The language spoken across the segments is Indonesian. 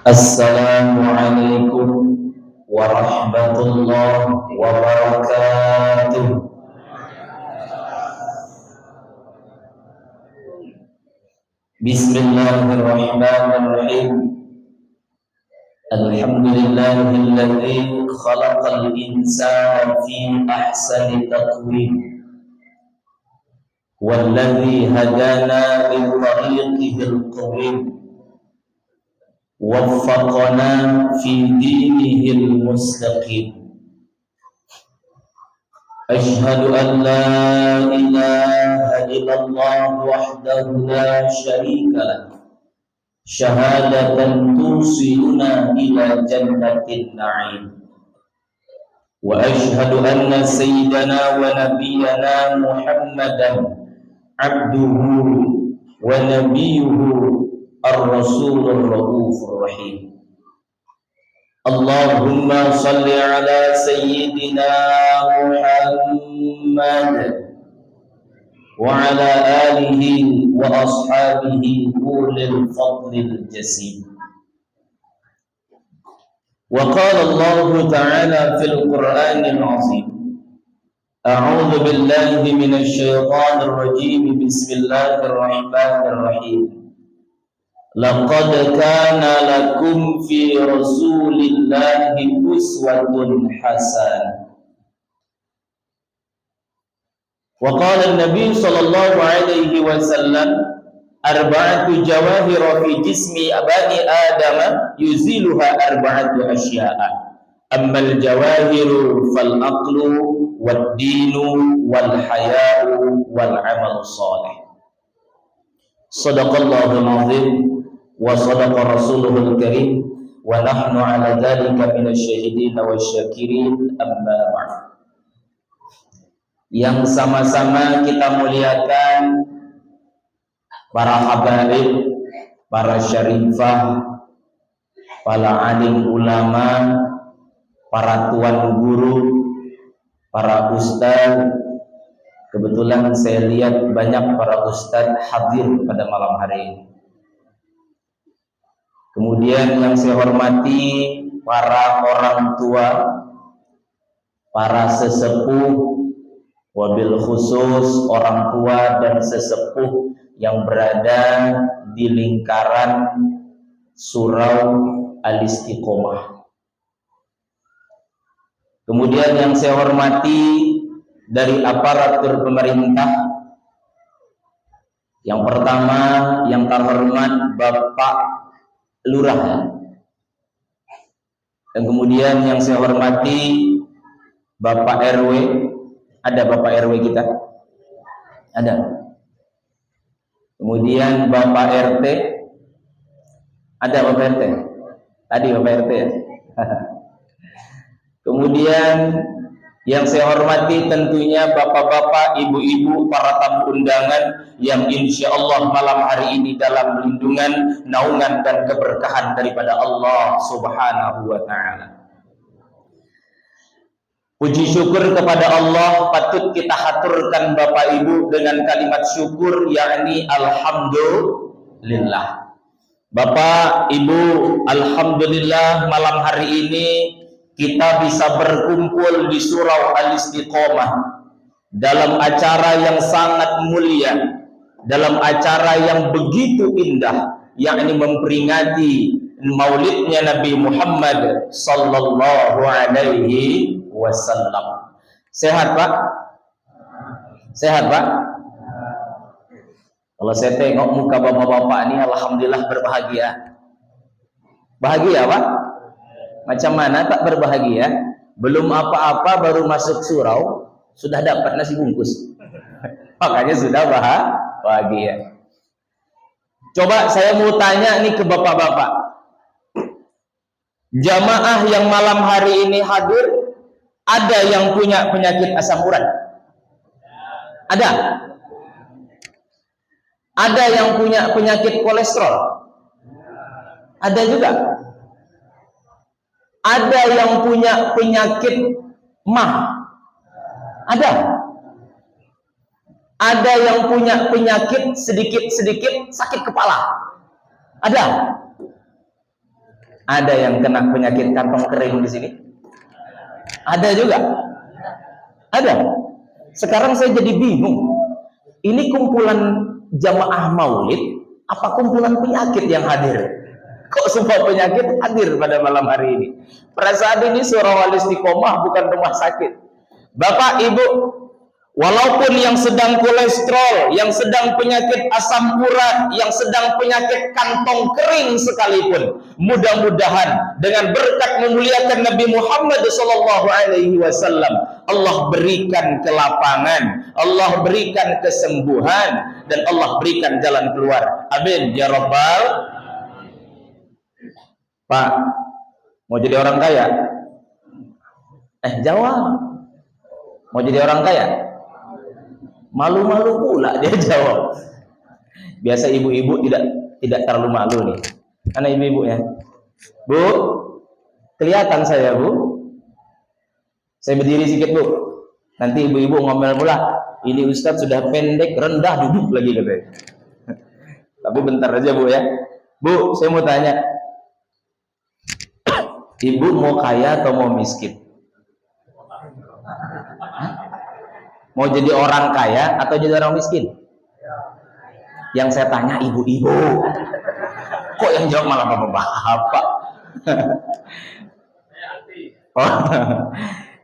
Assalamualaikum warahmatullahi wabarakatuh. Bismillahirrahmanirrahim. Alhamdulillahilladzi khalaqal insana fi ahsani taqwim walladzi hadana li tariqihil qawim waffaqana fi dinihil mustaqim. Ashhadu an la ilaha illallah wahdahu la syarika lah, syahadatan tusiluna ila jannatin na'im. Wa ashhadu anna sayyidana wa nabiyyana Muhammadan abduhu wa nabiyuhu ar-rasulur raufur rahim. Allahumma salli ala sayyidina Muhammad wa ala alihi wa ashabihi ulil fadlil jasim. Wa qala Allah ta'ala fil Qur'anil azim, a'udzu billahi minasy syaithanir rajim, bismillahir rahim. Laqad kana lakum fi rasulillahi uswatun hasanah. Wa qala an-nabiy sallallahu alaihi wasallam, arba'atu jawahir fi jismi bani adam yuziluha arba'atu asya'a. Ammal jawahiru fal aqlu wad dinu wal haya'u wal 'amal shalih. Shadaqallahul azim wa sadaqa rasuluhul karim wa nahnu ala dzalika minasyahidin wasyakirin, amma ba'd. Yang sama-sama kita muliakan para habaib, para syarifah, para alim ulama, para tuan guru, para ustaz. Kebetulan saya lihat banyak para ustaz hadir pada malam hari ini. Kemudian yang saya hormati para orang tua, para sesepuh, wabil khusus orang tua dan sesepuh yang berada di lingkaran Surau Al-Istiqomah. Kemudian yang saya hormati dari aparatur pemerintah. Yang pertama yang terhormat Bapak Lurah, dan kemudian yang saya hormati Bapak RW. Ada Bapak RW kita? Ada. Kemudian Bapak RT. Ada Bapak RT? Tadi Bapak RT ya? Kemudian yang saya hormati tentunya bapak-bapak, ibu-ibu, para tamu undangan yang insya Allah malam hari ini dalam lindungan, naungan dan keberkahan daripada Allah Subhanahu wa ta'ala. Puji syukur kepada Allah patut kita haturkan Bapak Ibu dengan kalimat syukur, yakni alhamdulillah. Bapak Ibu, alhamdulillah malam hari ini kita bisa berkumpul di Surau Al-Istiqomah dalam acara yang sangat mulia, dalam acara yang begitu indah, yakni memperingati maulidnya Nabi Muhammad sallallahu alaihi wasallam. Sehat Pak? Sehat Pak? Kalau saya tengok muka bapak-bapak ini alhamdulillah berbahagia. Bahagia Pak? Macam mana tak berbahagia? Belum apa-apa baru masuk surau sudah dapat nasi bungkus. Makanya sudah bahagia. Coba saya mau tanya nih ke bapak-bapak. Jamaah yang malam hari ini hadir, ada yang punya penyakit asam urat? Ada? Ada yang punya penyakit kolesterol? Ada juga? Ada yang punya penyakit mah? Ada? Ada yang punya penyakit sedikit-sedikit sakit kepala. Ada. Ada yang kena penyakit kantong kering di sini. Ada juga. Ada. Sekarang saya jadi bingung. Ini kumpulan jamaah maulid apa kumpulan penyakit yang hadir? Kok semua penyakit hadir pada malam hari ini? Perasaan ini surah Wal Istiqomah bukan rumah sakit. Bapak, Ibu, walaupun yang sedang kolesterol, yang sedang penyakit asam urat, yang sedang penyakit kantong kering sekalipun, mudah-mudahan dengan berkat memuliakan Nabi Muhammad SAW, Allah berikan kelapangan, Allah berikan kesembuhan, dan Allah berikan jalan keluar. Amin ya Rabbal. Pak, mau jadi orang kaya? Jawab. Mau jadi orang kaya? Malu-malu pula dia jawab. Biasa ibu-ibu tidak terlalu malu nih. Karena ibu-ibunya. Bu, kelihatan saya, Bu. Saya berdiri sedikit, Bu. Nanti ibu-ibu ngomel pula, ini Ustadz sudah pendek, rendah, duduk lagi katanya. Tapi bentar aja, Bu ya. Bu, saya mau tanya. Ibu mau kaya atau mau miskin? Mau jadi orang kaya atau jadi orang miskin? Yang saya tanya ibu-ibu. Kok yang jawab malah bapak-bapak? Oh.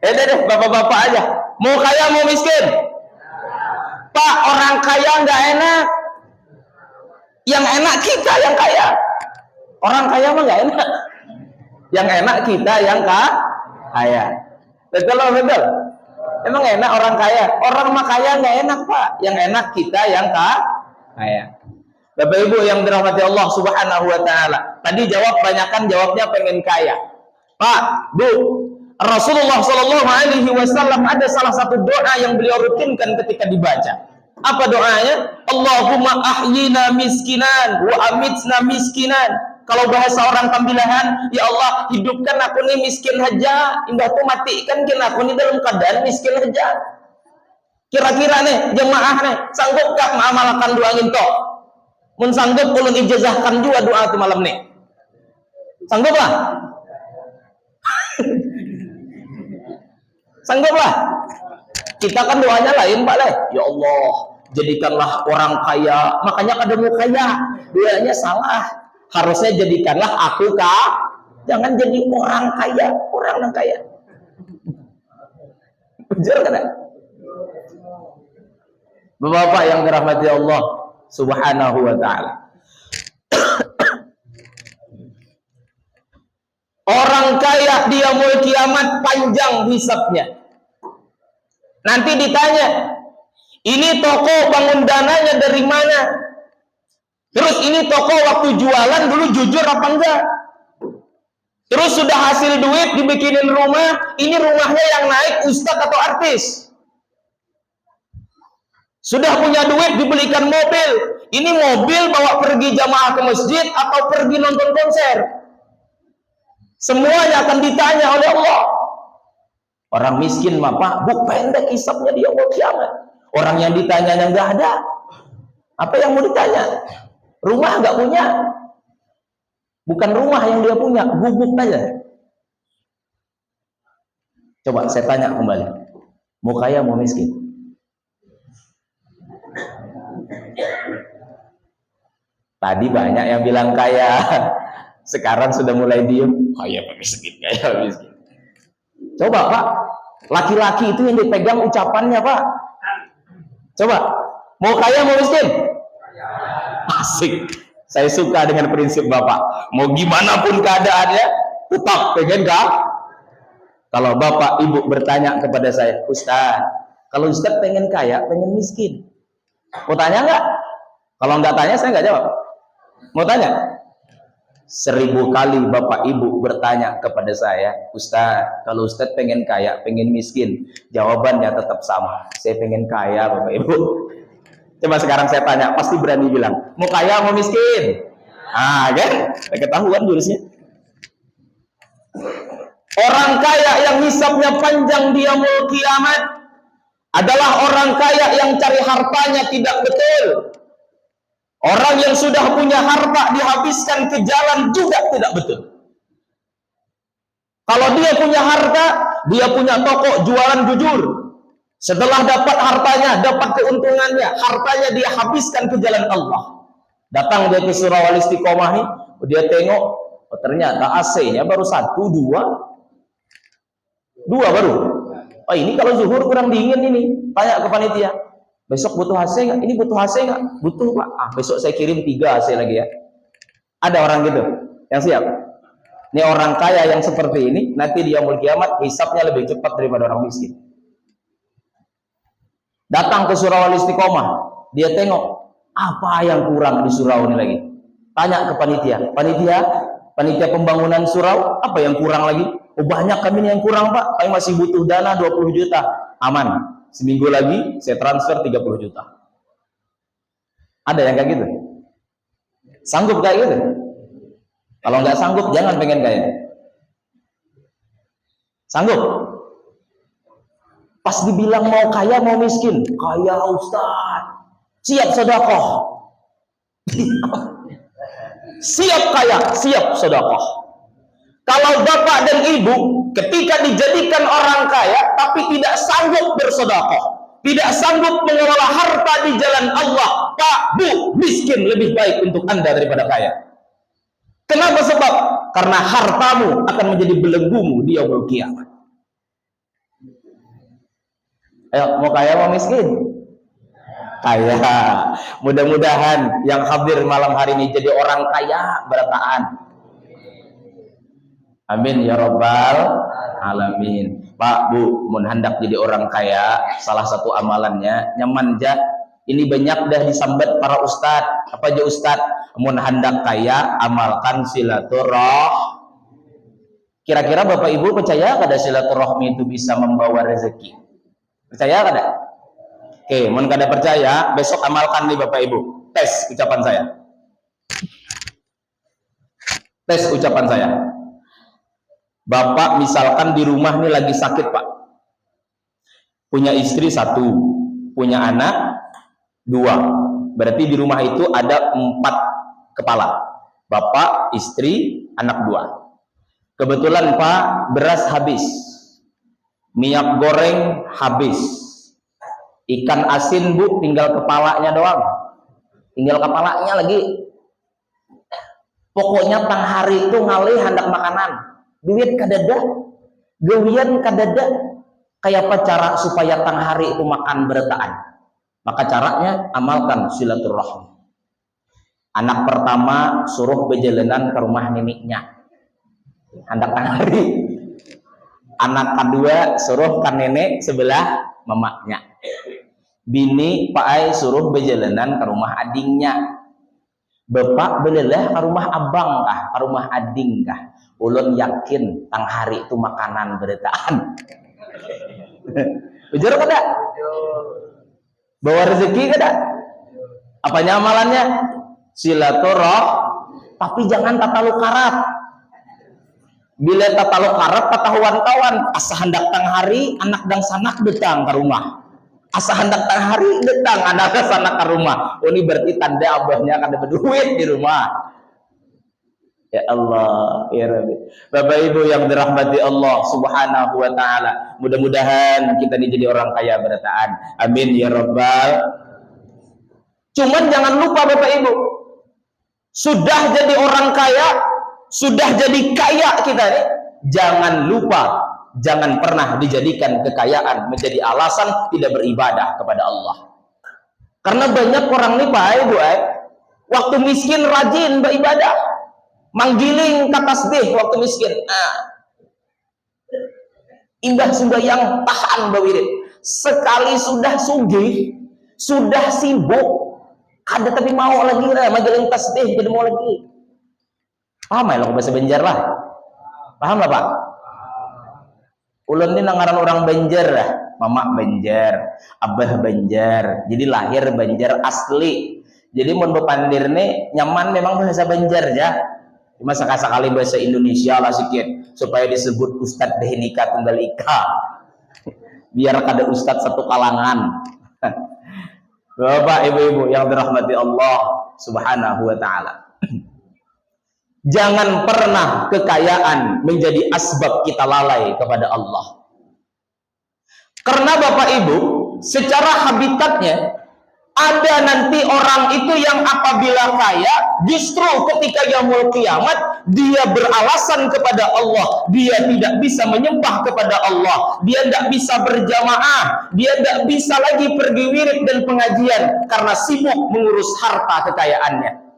Deh, bapak-bapak aja. Mau kaya mau miskin? Pak, orang kaya nggak enak. Yang enak kita yang kaya. Orang kaya mah nggak enak. Yang enak kita yang kaya. Betul loh, betul. Emang enak orang kaya? Orang mah kaya nggak enak, Pak. Yang enak kita yang kaya. Bapak Ibu yang dirahmati Allah Subhanahu wa taala. Tadi jawabnya pengen kaya. Pak, Bu, Rasulullah Shallallahu alaihi wasallam ada salah satu doa yang beliau rutinkan ketika dibaca. Apa doanya? Allahumma ahyina miskinan wa amitna miskinan. Kalau bahasa orang Tambilahan, ya Allah, hidupkan aku nih miskin aja, indahku matikan aku nih dalam keadaan miskin aja. Kira-kira nih jemaah nih sanggupkah mengamalkan doa itu? Mun sanggup ulun ijazahkan juga doa itu malam nih. Sanggup lah? Sanggup lah? Kita kan doanya lain, Pak Le. Ya Allah, jadikanlah orang kaya. Makanya kadang mau kaya, doanya salah. Harusnya jadikanlah aku jangan jadi orang kaya, orang kaya. Betul kan? Bapak yang dirahmati Allah Subhanahu wa taala. Orang kaya dia mau kiamat panjang hisabnya. Nanti ditanya, ini toko bangun dananya dari mana? Terus ini toko waktu jualan dulu jujur apa enggak? Terus sudah hasil duit dibikinin rumah, ini rumahnya yang naik ustadz atau artis? Sudah punya duit dibelikan mobil, ini mobil bawa pergi jamaah ke masjid atau pergi nonton konser? Semuanya akan ditanya oleh Allah. Orang miskin mah Pak, Bu, pendek hisabnya dia mau kiamat. Orang yang ditanyanya enggak ada. Apa yang mau ditanya? Rumah nggak punya, bukan rumah yang dia punya, gubuk aja. Coba saya tanya kembali, mau kaya mau miskin? Tadi banyak yang bilang kaya, sekarang sudah mulai diem. Kaya apa miskin, kaya miskin. Coba Pak, laki-laki itu yang dipegang ucapannya Pak. Coba, mau kaya mau miskin? Asik. Saya suka dengan prinsip Bapak. Mau gimana pun keadaannya, tetap pengen Kalau Bapak Ibu bertanya kepada saya, Ustaz, kalau Ustaz pengen kaya, pengen miskin? Mau tanya nggak? Kalau nggak tanya, saya nggak jawab. Mau tanya? 1000 kali Bapak Ibu bertanya kepada saya, Ustaz, kalau Ustaz pengen kaya, pengen miskin? Jawabannya tetap sama. Saya pengen kaya, Bapak Ibu. Coba sekarang saya tanya, pasti berani bilang, mau kaya mau miskin? Kan? Ketahuan jurusnya. Orang kaya yang hisabnya panjang dia mau kiamat, adalah orang kaya yang cari hartanya tidak betul. Orang yang sudah punya harta dihabiskan ke jalan juga tidak betul. Kalau dia punya harta, dia punya toko jualan jujur. Setelah dapat hartanya, dapat keuntungannya, hartanya dia habiskan ke jalan Allah. Datang dia ke surau Al-Istiqomah nih, dia tengok, oh, ternyata AC-nya baru 1, 2 baru. Oh, ini kalau zuhur kurang dingin ini. Tanya ke panitia, besok butuh AC nggak? Ini butuh AC nggak? Butuh, Pak. Besok saya kirim 3 AC lagi ya. Ada orang gitu yang siap. Ini orang kaya yang seperti ini, nanti di yaumul kiamat hisabnya lebih cepat daripada orang miskin. Datang ke surau Al-Istiqomah, dia tengok apa yang kurang di surau ini lagi. Tanya ke panitia pembangunan surau, apa yang kurang lagi? Oh, banyak kami yang kurang, Pak. Kami masih butuh dana 20 juta. Aman. Seminggu lagi saya transfer 30 juta. Ada yang kayak gitu? Sanggup kayak gitu? Kalau nggak sanggup, jangan pengen kaya. Sanggup? Pas dibilang mau kaya, mau miskin. Kaya, Ustaz. Siap sedekah. Siap kaya, siap sedekah. Kalau bapak dan ibu ketika dijadikan orang kaya tapi tidak sanggup bersedekah, tidak sanggup mengelola harta di jalan Allah, Pak, Bu, miskin lebih baik untuk Anda daripada kaya. Kenapa? Sebab karena hartamu akan menjadi belenggumu di yaumul kiamat. Ayo, mau kaya mau miskin? Kaya. Mudah-mudahan yang hadir malam hari ini jadi orang kaya berataan. Amin ya rabbal alamin. Pak, Bu, mun hendak jadi orang kaya, salah satu amalannya nyaman ja. Ini banyak dah disambat para ustad. Apa aja ustad? Mun hendak kaya, amalkan silaturahmi. Kira-kira Bapak Ibu percaya kada silaturahmi itu bisa membawa rezeki? Percaya kada? Oke, mun kada percaya, besok amalkan nih Bapak Ibu. Tes ucapan saya. Tes ucapan saya. Bapak misalkan di rumah nih lagi sakit, Pak. Punya istri 1, punya anak 2. Berarti di rumah itu ada 4 kepala. Bapak, istri, anak 2. Kebetulan Pak, beras habis. Minyak goreng habis. Ikan asin, Bu, tinggal kepalanya doang. Tinggal kepalanya lagi. Pokoknya tang hari itu ngalih hendak makanan. Duit kadada, gawian kadada. Kayak apa cara supaya tang hari itu makan berataan? Maka caranya amalkan silaturahmi. Anak pertama suruh berjalanan ke rumah neneknya, hendak tang hari. Anak kedua suruh ke nenek sebelah mamaknya. Bini Pak Ai suruh berjalanan ke rumah adingnya. Bapak belelah ke rumah abang kah, ke rumah ading kah? Ulun yakin tang hari itu makanan berataan. Jujur kada? Bawa rezeki kada? Apanya amalannya? Silaturahmi. Tapi jangan tatalu karat. Bila tatalu karat patahuan kawan, asa hendak tang hari anak dan sanak datang ke rumah. Asa hendak tang hari datang anak dan sanak ke rumah. Oh, ini berarti tanda abahnya kada berduit di rumah. Ya Allah, ya Rabbi. Bapak Ibu yang dirahmati Allah Subhanahu wa taala, mudah-mudahan kita ini jadi orang kaya berataan. Amin ya rabbal. Cuman jangan lupa Bapak Ibu, sudah jadi orang kaya, sudah jadi kaya kita nih, jangan lupa, jangan pernah dijadikan kekayaan menjadi alasan tidak beribadah kepada Allah. Karena banyak orang nih Pak Ibu, waktu miskin rajin beribadah. Manggiling ke tasbih waktu miskin. Imbah sembahyang tahan bawirid. Sekali sudah sugih, sudah sibuk, ada tapi mau lagi lah manggiling tasbih jadi mau lagi. Paham ya lo bahasa Banjar lah? Paham lah Pak? Ulun ini nangaran orang Banjar lah. Mama Banjar, abah Banjar. Jadi lahir Banjar asli. Jadi mun bepandir nih nyaman memang bahasa Banjar ya. Cuma sekali bahasa Indonesia lah sedikit supaya disebut Ustadz Denika Tunggal Ika. biar kada ustadz satu kalangan. Bapak ibu-ibu yang dirahmati Allah Subhanahu wa taala. Jangan pernah kekayaan menjadi asbab kita lalai kepada Allah. Karena Bapak Ibu, secara habitatnya ada nanti orang itu yang apabila kaya, justru ketika yaumul kiamat dia beralasan kepada Allah, dia tidak bisa menyembah kepada Allah, dia tidak bisa berjamaah, dia tidak bisa lagi pergi wirid dan pengajian karena sibuk mengurus harta kekayaannya.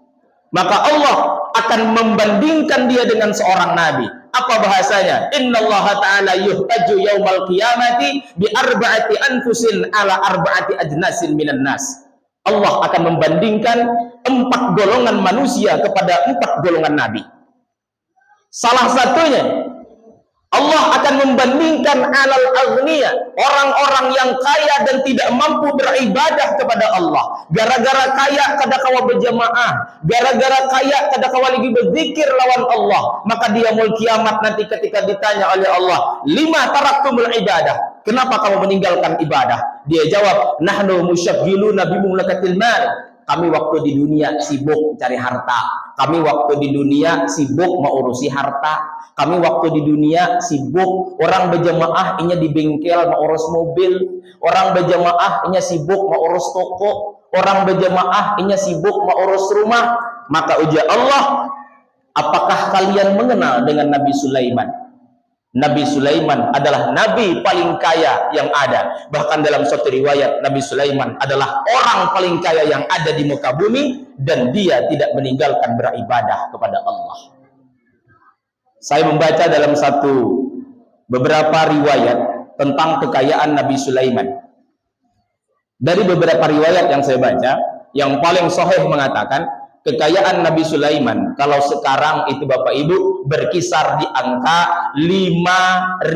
Maka Allah akan membandingkan dia dengan seorang nabi. Apa bahasanya? Innallaha ta'ala yuhtaju yaumal qiyamati bi arba'ati anfusin ala arba'ati ajnasin minan nas. Allah akan membandingkan 4 golongan manusia kepada 4 golongan nabi. Salah satunya Allah akan membandingkan alal aghniya, orang-orang yang kaya dan tidak mampu beribadah kepada Allah. Gara-gara kaya kada kawa berjamaah, gara-gara kaya kada kawa lagi berzikir lawan Allah, maka dia mul kiamat nanti ketika ditanya oleh Allah, lima taraktumul ibadah, kenapa kamu meninggalkan ibadah? Dia jawab, nahnu musyaghiluna bimumlakatil mal. Kami waktu di dunia sibuk cari harta. Kami waktu di dunia sibuk mengurusi harta. Kami waktu di dunia sibuk orang berjamaah inya di bengkel mengurus mobil. Orang berjamaah inya sibuk mengurus toko. Orang berjamaah inya sibuk mengurus rumah. Maka ujar Allah, apakah kalian mengenal dengan Nabi Sulaiman? Nabi Sulaiman adalah nabi paling kaya yang ada. Bahkan dalam suatu riwayat, Nabi Sulaiman adalah orang paling kaya yang ada di muka bumi, dan dia tidak meninggalkan beribadah kepada Allah. Saya membaca dalam beberapa riwayat tentang kekayaan Nabi Sulaiman. Dari beberapa riwayat yang saya baca, yang paling sahih mengatakan kekayaan Nabi Sulaiman kalau sekarang itu Bapak Ibu berkisar di angka 5.000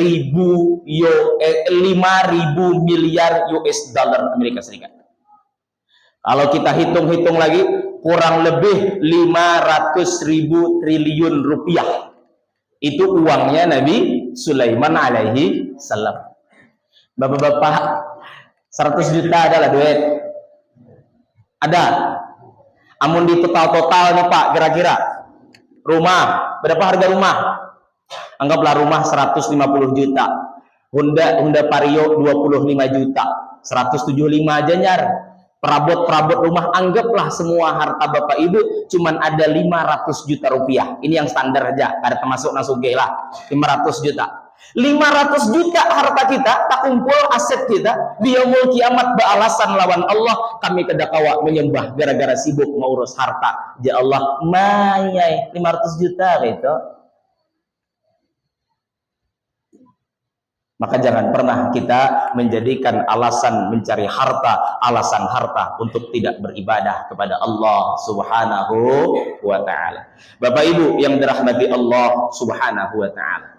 miliar US dollar Amerika Serikat. Kalau kita hitung-hitung lagi kurang lebih 500.000 triliun rupiah. Itu uangnya Nabi Sulaiman alaihi salam. Bapak-bapak, 100 juta adalah duit. Ada. Amun di total nih Pak, kira-kira rumah, berapa harga rumah? Anggaplah rumah 150 juta. Honda Vario 25 juta. 175 aja nyar. Perabot rumah, anggaplah semua harta Bapak Ibu cuman ada 500 juta rupiah. Ini yang standar aja, ada termasuk nasuge lah. 500 juta. 500 juta harta kita tak kumpul, aset kita di yaumul kiamat beralasan lawan Allah, kami kedakawa menyembah gara-gara sibuk mengurus harta. Ya Allah, mayai 500 juta gitu. Maka jangan pernah kita menjadikan alasan mencari harta, alasan harta untuk tidak beribadah kepada Allah Subhanahu wa ta'ala. Bapak Ibu yang dirahmati Allah Subhanahu wa ta'ala,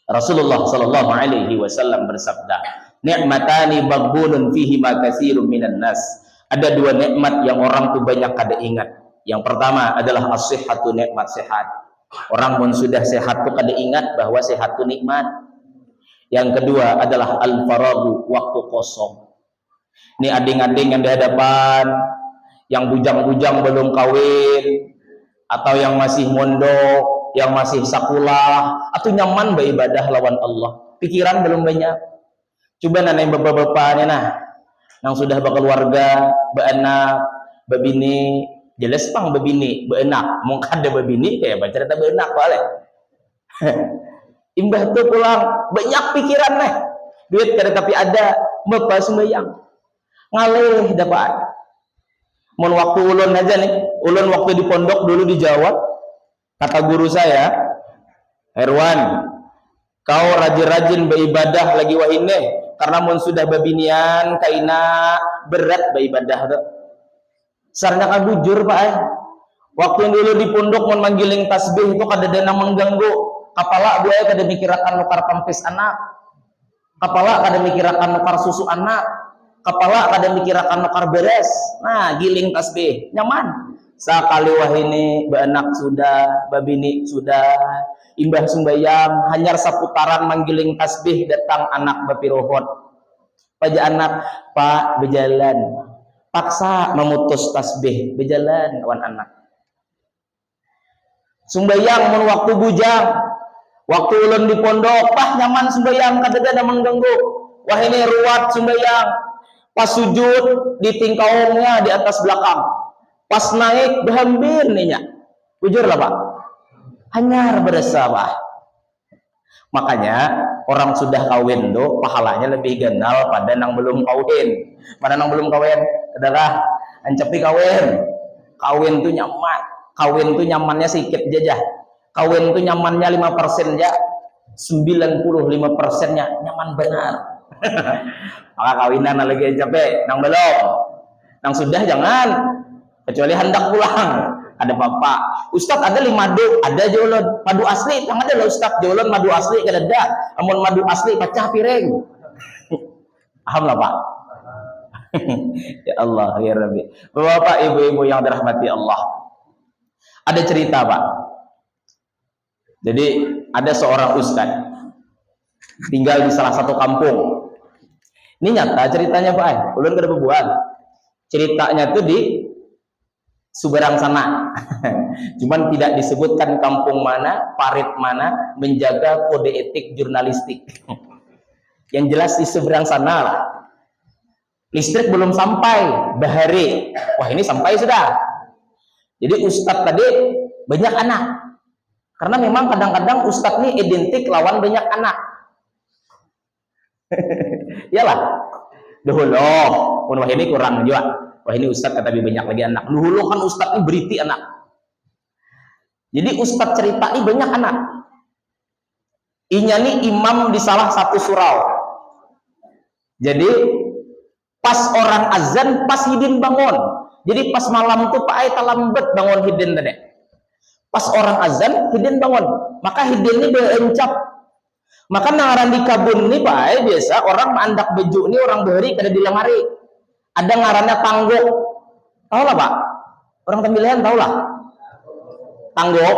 Rasulullah sallallahu alaihi wasallam bersabda, "Ni'matani maghbunun fihi ma katsirun minan nas." Ada 2 nikmat yang orang tuh banyak kada ingat. Yang pertama adalah as-sihhatu, nikmat sehat. Orang pun sudah sehat tuh kada ingat bahwa sehat itu nikmat. Yang kedua adalah al-faragu, waktu kosong. Ini ading-ading yang di hadapan, yang bujang-bujang belum kawin, atau yang masih mondok, yang masih sakulah, atau nyaman beribadah lawan Allah, pikiran belum banyak. Coba nanai bapak-bapaknya yang sudah berkeluarga, beranak, berbini, jelas pang berbini, berenak, mungkin ada berbini, kayak baca cerita berenak boleh. Imbah tuh pulang banyak pikiran duit kada tapi ada, bapak sembahyang, ngalih dapat. Mon waktu ulun aja nih, ulun waktu di pondok dulu di Jawa, kata guru saya, Herwan, kau rajin-rajin beribadah lagi wahine, karena mun sudah babinian kaina berat beribadah tuh. Sarnya kan bujur Pak waktu dulu di pondok mon manggiling tasbih itu kada ada mengganggu. Kepala buaya kada mikirakan nukar pampis anak, kepala kada mikirakan nukar susu anak, kepala kada mikirakan nukar beres. Nah giling tasbih nyaman. Sakali wahini beanak sudah, babini sudah, imbah sembayang hanyar seputaran manggiling tasbih, datang anak bapirohot. Pajak anak, Pak berjalan. Paksa memutus tasbih, berjalan wan anak. Sumbayang mun waktu bujang. Waktu ulun di pondok, pah nyaman sumbayang, kadang ada mengganggu. Wah ini ruwat sumbayang. Pas sujud di tingkaungnya di atas belakang. Pas naik berhambir nih nya. Bujur lah Pak. Hanyar berasa Pak. Makanya orang sudah kawin tuh pahalanya lebih ganal pada nang belum kawin. Pada nang belum kawin adalah ancepi kawin. Kawin tuh nyaman. Kawin tuh nyamannya sedikit aja. Kawin tuh nyamannya 5% aja. 95%-nya nyaman benar. Maka kawinan lagi capek, nang belum. Nang sudah jangan. Kecuali hendak pulang. Ada bapak, Ustadz ada 5 madu, ada jolon, madu asli, yang ada lah Ustadz jolon madu asli, kada ada, amun madu asli pecah piring. Paham lah Pak? Ya Allah, ya Rabbi. Bapak, ibu-ibu yang dirahmati Allah. Ada cerita Pak. Jadi ada seorang Ustadz tinggal di salah satu kampung. Ini nyata ceritanya Pak. Ulun kada berbuat. Ceritanya tuh di Subarang sana. Cuman tidak disebutkan kampung mana, parit mana, menjaga kode etik jurnalistik. Yang jelas di seberang sana lah. Listrik belum sampai, bahari. Wah ini sampai sudah. Jadi Ustadz tadi banyak anak. Karena memang kadang-kadang Ustadz ini identik lawan banyak anak. Iyalah. Dahulu, wah ini kurang juga. Wah ini Ustadz kata lebih banyak lagi anak. Dulu kan Ustadz ini beriti anak. Jadi Ustadz cerita ini banyak anak. Inya nih imam di salah satu surau. Jadi pas orang azan, pas hidin bangun. Jadi pas malam tuh Pak Aita lambat bangun hidin tadi. Pas orang azan, hidin bangun. Maka hidin ini berencap. Maka nangaran di kabun ini Pak Ai biasa orang mandak beju ini orang behari kada dilamari. Ada ngarannya tanggok. Tahu lah Pak? Orang Tembilean tahu lah. Tanggok.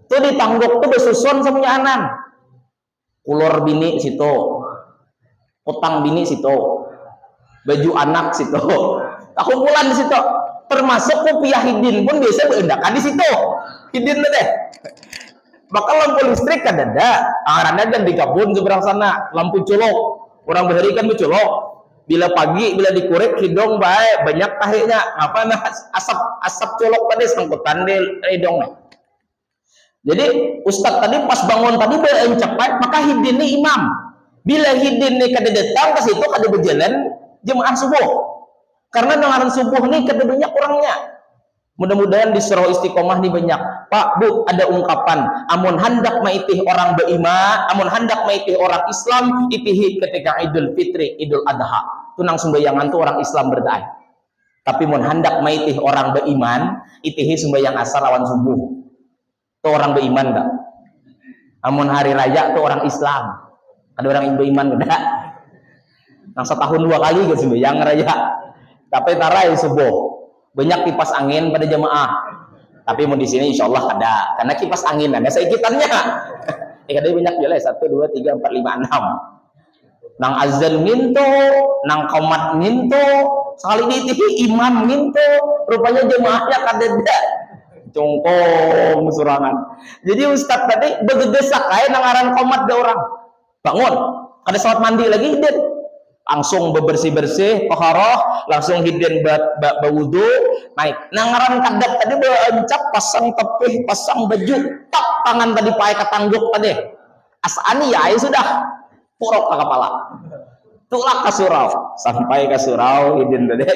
Itu di tanggok tuh besusun semuanya anan. Kulor bini situ. Utang bini situ. Baju anak situ. Kumpulan di situ. Termasuk kopiah hidin pun biasa berendakan di situ. Hidin deh. Maka lampu listrik kan ada. Ngarannya kan di kabun seberang sana. Lampu colok. Orang behari kan bercolok. Bila pagi, bila dikorek hidung baik, banyak tahenya. Apa nah asap colok tadi sangkutan di hidungnya. Jadi Ustadz tadi pas bangun tadi cepat, maka hidin ini imam. Bila hidin ini kada datang ke situ kada berjalan jemaah subuh. Karena dengaran subuh ini kada banyak orangnya. Mudah-mudahan di surau istiqomah ini banyak. Pak, Bu, ada ungkapan amun hendak maitih orang beriman, amun hendak maitih orang Islam, itihi ketika Idul Fitri, Idul Adha. Tunang sembayangan tuh orang Islam berdoa. Tapi mun hendak maitih orang beriman, itihi sembayang asar lawan subuh. Tuh orang beriman enggak? Amun hari raya tuh orang Islam. Ada orang beriman enggak? Nang setahun 2 kali ke sembayang raya. Tapi tarai subuh. Banyak kipas angin pada jemaah. Tapi mau di sini insya Allah ada. Karena kipas angin ada seikitannya. Ada banyak jelas 1, 2, 3, 4, 5, 6. Nang azan nginto, nang komat nginto, sekali ditihi imam nginto, rupanya jemaahnya kadeda. Congkong surangan. Jadi Ustadz tadi begedesak kayak nangaran komat da orang. Bangun, ada salat mandi lagi hidin. Langsung bebersih-bersih, toharoh, langsung hidin berwudu, naik. Nangaran kadap tadi berencap, pasang tepih, pasang baju, tak tangan tadi pakai ketangguk tadi. Asani ya sudah, purok ke kepala. Tulak ke surau, sampai ke surau hidin tadi.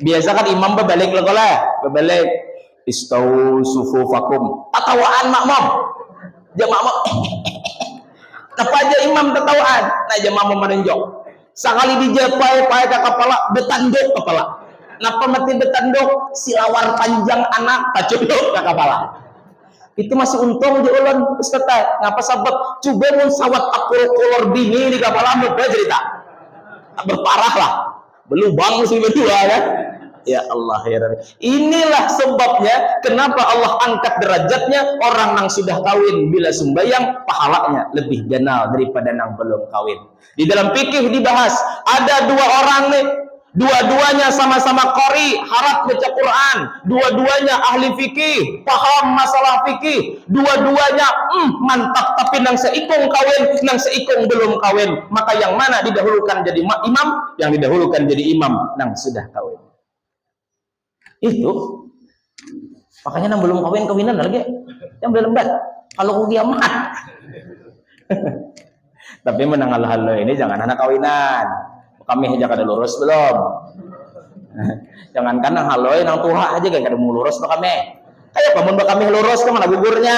Biasa kan imam berbalik berbalik. Istau sufufakum. Tatawaan makmum. Jemaah apa aja imam tatawaan. Nah jemaah menunjuk. Sekali dijapai pakai ke kepala, betanduk kepala. Napa mati betanduk? Silawar panjang anak, tacunduk ke kepala. Itu masih untung di ulun Ustaz. Ngapa sebab coba mun sawat akur-akur bini di kepala muka cerita. Berparah lah. Belubang mesti berdua kan. Ya Allah ya Rabbi. Inilah sebabnya kenapa Allah angkat derajatnya orang yang sudah kawin bila sembahyang pahalanya lebih ganal daripada yang belum kawin. Di dalam fikih dibahas ada dua orang nih, dua-duanya sama-sama qori, harap baca Quran, dua-duanya ahli fikih, paham masalah fikih, dua-duanya mantap, tapi nang seikung kawin, nang seikung belum kawin. Maka yang mana didahulukan jadi imam? Yang didahulukan jadi imam nang sudah kawin. Itu makanya nang belum kawin kawinan lagi yang belum lembat kalau kiamat. Tapi menang hal-hal ini jangan anak kawinan. Kami aja kada lurus belum. Jangankan nang haloi nang tuha aja kayak kada mau lurus no kami. Kayak pamun kami lurus ke mana gugurnya.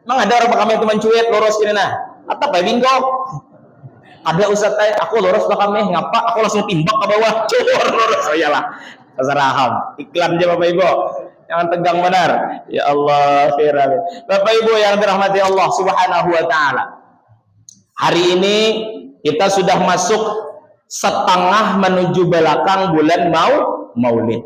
Emang ada orang kami teman cuit lurus gini nah. Atau apa bingo? Ada ustaz teh aku lurus no kami ngapa aku langsung timbak ke bawah. Cur lurus oh iyalah. Terseraham. Iklan aja Bapak Ibu. Jangan tegang benar. Ya Allah, khairan. Bapak Ibu yang dirahmati Allah Subhanahu wa taala. Hari ini kita sudah masuk setengah menuju belakang bulan Maulid.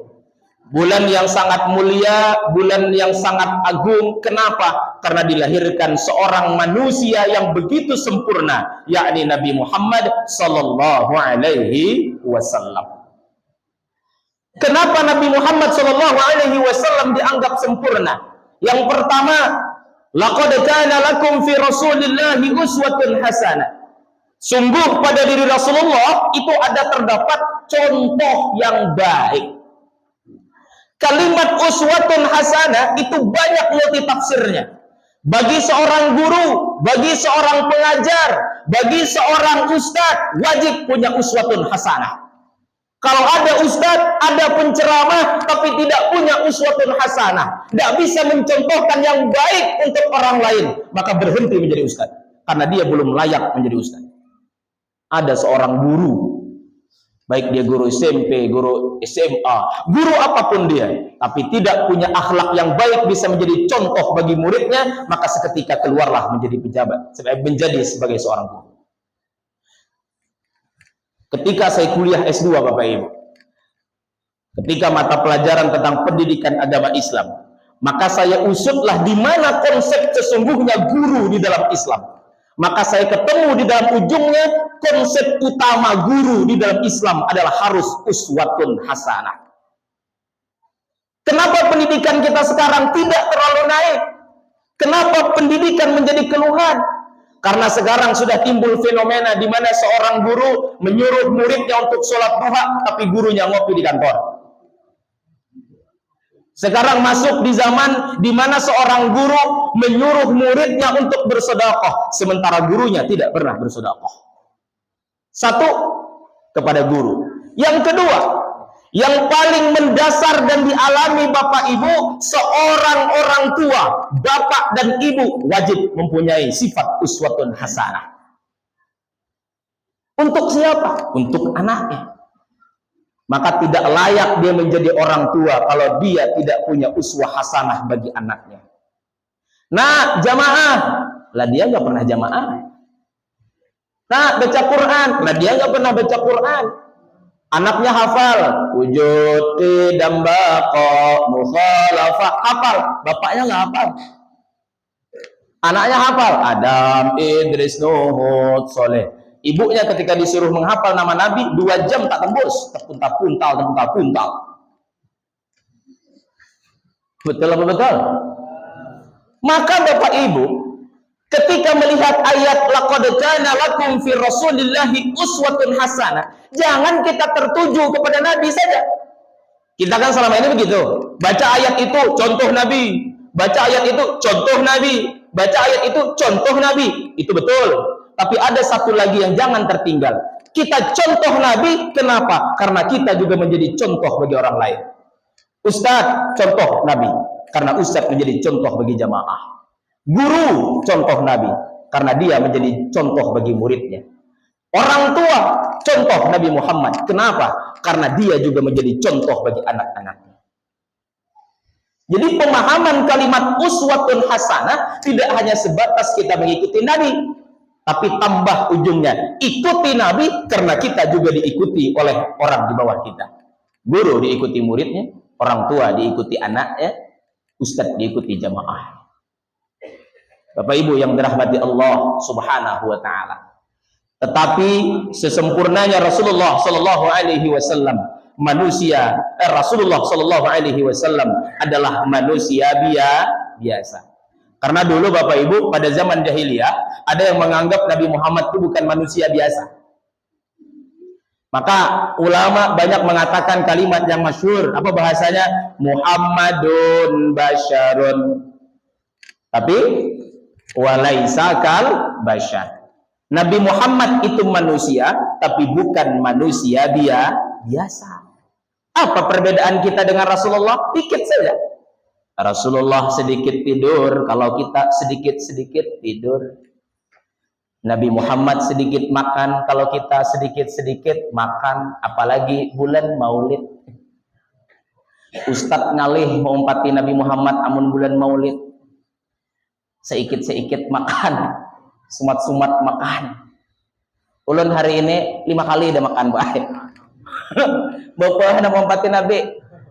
Bulan yang sangat mulia, bulan yang sangat agung. Kenapa? Karena dilahirkan seorang manusia yang begitu sempurna, yakni Nabi Muhammad sallallahu alaihi wasallam. Kenapa Nabi Muhammad sallallahu alaihi wasallam dianggap sempurna? Yang pertama, laqad kana lakum fi Rasulillahi uswatun hasanah. Sungguh pada diri Rasulullah itu ada terdapat contoh yang baik. Kalimat uswatun hasanah itu banyak multitafsirnya. Bagi seorang guru, bagi seorang pengajar, bagi seorang ustadz wajib punya uswatun hasanah. Kalau ada ustadz, ada penceramah, tapi tidak punya uswatun hasanah, tidak bisa mencontohkan yang baik untuk orang lain, maka berhenti menjadi ustadz, karena dia belum layak menjadi ustadz. Ada seorang guru, baik dia guru SMP, guru SMA, guru apapun dia, tapi tidak punya akhlak yang baik bisa menjadi contoh bagi muridnya, maka seketika keluarlah menjadi pejabat, menjadi sebagai seorang guru. Ketika saya kuliah S2 Bapak Ibu, ketika mata pelajaran tentang pendidikan agama Islam, maka saya usutlah di mana konsep sesungguhnya guru di dalam Islam. Maka saya ketemu di dalam ujungnya konsep utama guru di dalam Islam adalah harus uswatun hasanah. Kenapa pendidikan kita sekarang tidak terlalu naik? Kenapa pendidikan menjadi keluhan? Karena sekarang sudah timbul fenomena di mana seorang guru menyuruh muridnya untuk sholat duha, tapi gurunya ngopi di kantor. Sekarang masuk di zaman di mana seorang guru menyuruh muridnya untuk bersedekah, sementara gurunya tidak pernah bersedekah. Satu, kepada guru. Yang kedua, yang paling mendasar dan dialami Bapak Ibu, seorang orang tua, bapak dan ibu wajib mempunyai sifat uswatun hasanah. Untuk siapa? Untuk anaknya. Maka tidak layak dia menjadi orang tua kalau dia tidak punya uswah hasanah bagi anaknya. Nah, jamaah, lah dia nggak pernah jamaah. Nah, baca Quran, lah dia nggak pernah baca Quran. Anaknya hafal, wujud tidambaqo mukhalafah, hafal, bapaknya nggak hafal. Anaknya hafal, Adam, Idris, Nuh, Soleh. Ibunya ketika disuruh menghafal nama Nabi 2 jam tak tembus, terpuntal. Betul apa betul? Maka Bapak Ibu, ketika melihat ayat laqad kana lakum fi Rasulillahi uswatun hasanah, jangan kita tertuju kepada Nabi saja. Kita kan selama ini begitu, baca ayat itu contoh Nabi, baca ayat itu contoh Nabi, baca ayat itu contoh Nabi, itu betul. Tapi ada satu lagi yang jangan tertinggal. Kita contoh Nabi, kenapa? Karena kita juga menjadi contoh bagi orang lain. Ustadz, contoh Nabi. Karena Ustadz menjadi contoh bagi jamaah. Guru, contoh Nabi. Karena dia menjadi contoh bagi muridnya. Orang tua, contoh Nabi Muhammad. Kenapa? Karena dia juga menjadi contoh bagi anak-anaknya. Jadi pemahaman kalimat uswatun hasanah tidak hanya sebatas kita mengikuti Nabi. tapi tambah ujungnya. Ikuti Nabi karena kita juga diikuti oleh orang di bawah kita. Guru diikuti muridnya, orang tua diikuti anaknya, ustadz diikuti jamaah. Bapak Ibu yang dirahmati Allah Subhanahu wa taala. Tetapi sesempurnanya Rasulullah sallallahu alaihi wasallam Rasulullah sallallahu alaihi wasallam adalah manusia biasa. Karena dulu Bapak Ibu pada zaman jahiliyah ada yang menganggap Nabi Muhammad itu bukan manusia biasa. Maka ulama banyak mengatakan kalimat yang masyhur, apa bahasanya? Muhammadun basyarun. Tapi walaisa kal basyar. Nabi Muhammad itu manusia, tapi bukan manusia biasa. Apa perbedaan kita dengan Rasulullah? Dikit saja. Rasulullah sedikit tidur, kalau kita sedikit-sedikit tidur. Nabi Muhammad sedikit makan, kalau kita sedikit-sedikit makan. Apalagi bulan Maulid. Ustadz ngalih mengumpati Nabi Muhammad amun bulan Maulid. Seikit-seikit makan, sumat-sumat makan. Ulun hari ini 5 kali udah makan baik. Bapak nak mengumpati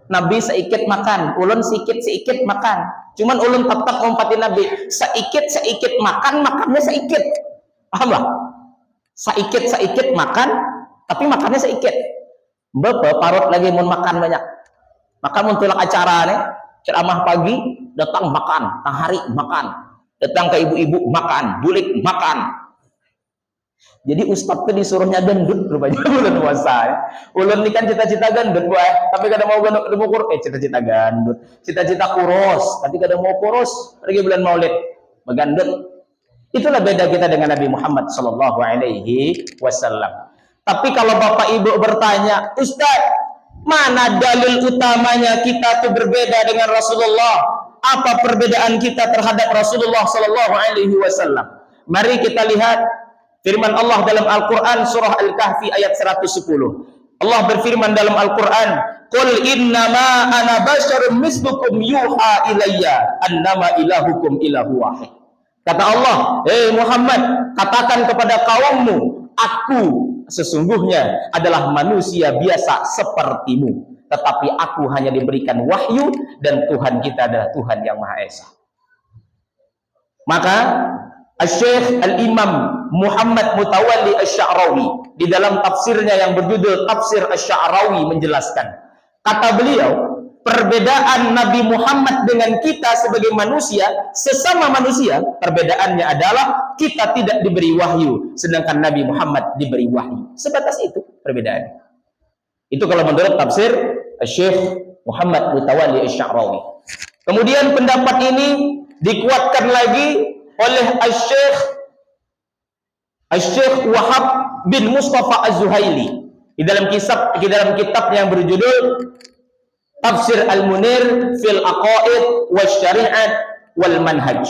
Nabi seikit makan, ulun sikit-sikit makan. Cuman ulun tetap ngumpati Nabi, seikit-sikit makan, makannya seikit. Paham lah? Seikit-sikit makan, tapi makannya seikit. Bapak parut lagi mau makan banyak. Maka muntulak acara nih, ceramah pagi, datang makan, tang hari makan. Datang ke ibu-ibu makan, bulik makan. Jadi ustadz itu disuruhnya gendut rupanya bulan puasa ya. Ulun ini kan cita-cita gendut tapi kadang mau gendut, cita-cita gendut, cita-cita kurus, tapi kadang mau kurus pergi bulan Maulid megandut. Itulah beda kita dengan Nabi Muhammad sallallahu alaihi wasallam. Tapi kalau Bapak Ibu bertanya, Ustaz, mana dalil utamanya kita tuh berbeda dengan Rasulullah? Apa perbedaan kita terhadap Rasulullah sallallahu alaihi wasallam? Mari kita lihat firman Allah dalam Al-Quran surah Al-Kahfi ayat 110. Allah berfirman dalam Al-Quran, Qul innama ana basyarum mislukum yuha ilayya annama ilahukum ilahu wahid. Kata Allah, Muhammad, katakan kepada kaummu, aku sesungguhnya adalah manusia biasa sepertimu. Tetapi aku hanya diberikan wahyu dan Tuhan kita adalah Tuhan yang Maha Esa. Maka Syekh Al-Imam Muhammad Mutawalli Asy-Sya'rawi di dalam tafsirnya yang berjudul Tafsir Asy-Sya'rawi menjelaskan, kata beliau, perbedaan Nabi Muhammad dengan kita sebagai manusia, sesama manusia, perbedaannya adalah kita tidak diberi wahyu, sedangkan Nabi Muhammad diberi wahyu. Sebatas itu perbedaannya. Itu kalau menurut tafsir Syekh Muhammad Mutawalli Asy-Sya'rawi. Kemudian pendapat ini dikuatkan lagi oleh Syekh Wahab bin Mustafa Az-Zuhaili di dalam kitab yang berjudul Tafsir Al-Munir fil Aqaid Wasyari'at wal Manhaj.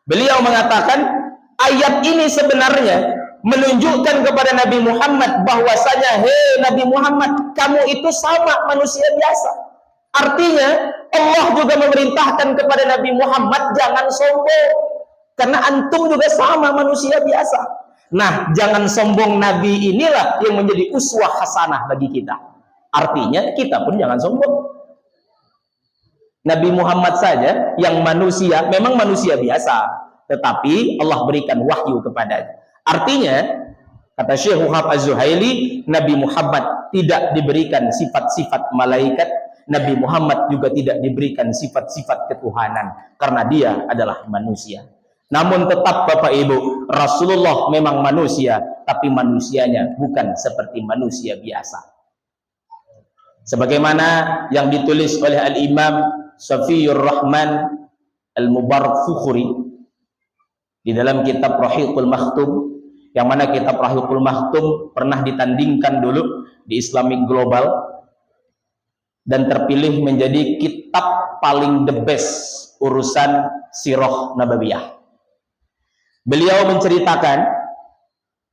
Beliau mengatakan ayat ini sebenarnya menunjukkan kepada Nabi Muhammad bahwasanya, hei Nabi Muhammad, kamu itu sama manusia biasa. Artinya Allah juga memerintahkan kepada Nabi Muhammad jangan sombong, karena antum juga sama manusia biasa. Nah, jangan sombong Nabi inilah yang menjadi uswah hasanah bagi kita. Artinya kita pun jangan sombong. Nabi Muhammad saja yang manusia, memang manusia biasa, tetapi Allah berikan wahyu kepadanya. Artinya, kata Syekh Wahab Az-Zuhaili, Nabi Muhammad tidak diberikan sifat-sifat malaikat, Nabi Muhammad juga tidak diberikan sifat-sifat ketuhanan, karena dia adalah manusia. Namun tetap Bapak Ibu, Rasulullah memang manusia, tapi manusianya bukan seperti manusia biasa. Sebagaimana yang ditulis oleh Al-Imam Safiyur Rahman Al-Mubarakfukhuri di dalam kitab Rahiqul Makhtum, yang mana kitab Rahiqul Makhtum pernah ditandingkan dulu di Islamic Global dan terpilih menjadi kitab paling the best urusan sirah nabawiyah. Beliau menceritakan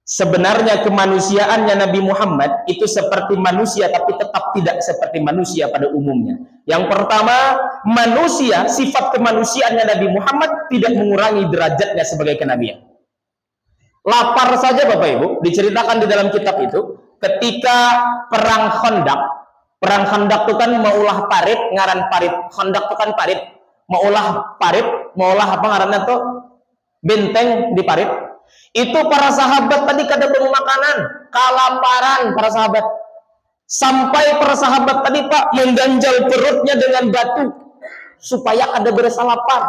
sebenarnya kemanusiaannya Nabi Muhammad itu seperti manusia, tapi tetap tidak seperti manusia pada umumnya. Yang pertama, manusia, sifat kemanusiaannya Nabi Muhammad tidak mengurangi derajatnya sebagai kenabian. Lapar saja Bapak Ibu, diceritakan di dalam kitab itu, ketika perang Khandaq. Perang Khandaq itu kan maulah parit, ngaran parit. Khandaq itu kan parit. Maulah parit, maulah apa ngarannya tuh? Benteng di parit. Itu para sahabat tadi kada bawa makanan, kelaparan para sahabat. Sampai para sahabat tadi Pak mengganjal perutnya dengan batu supaya kada berasa lapar.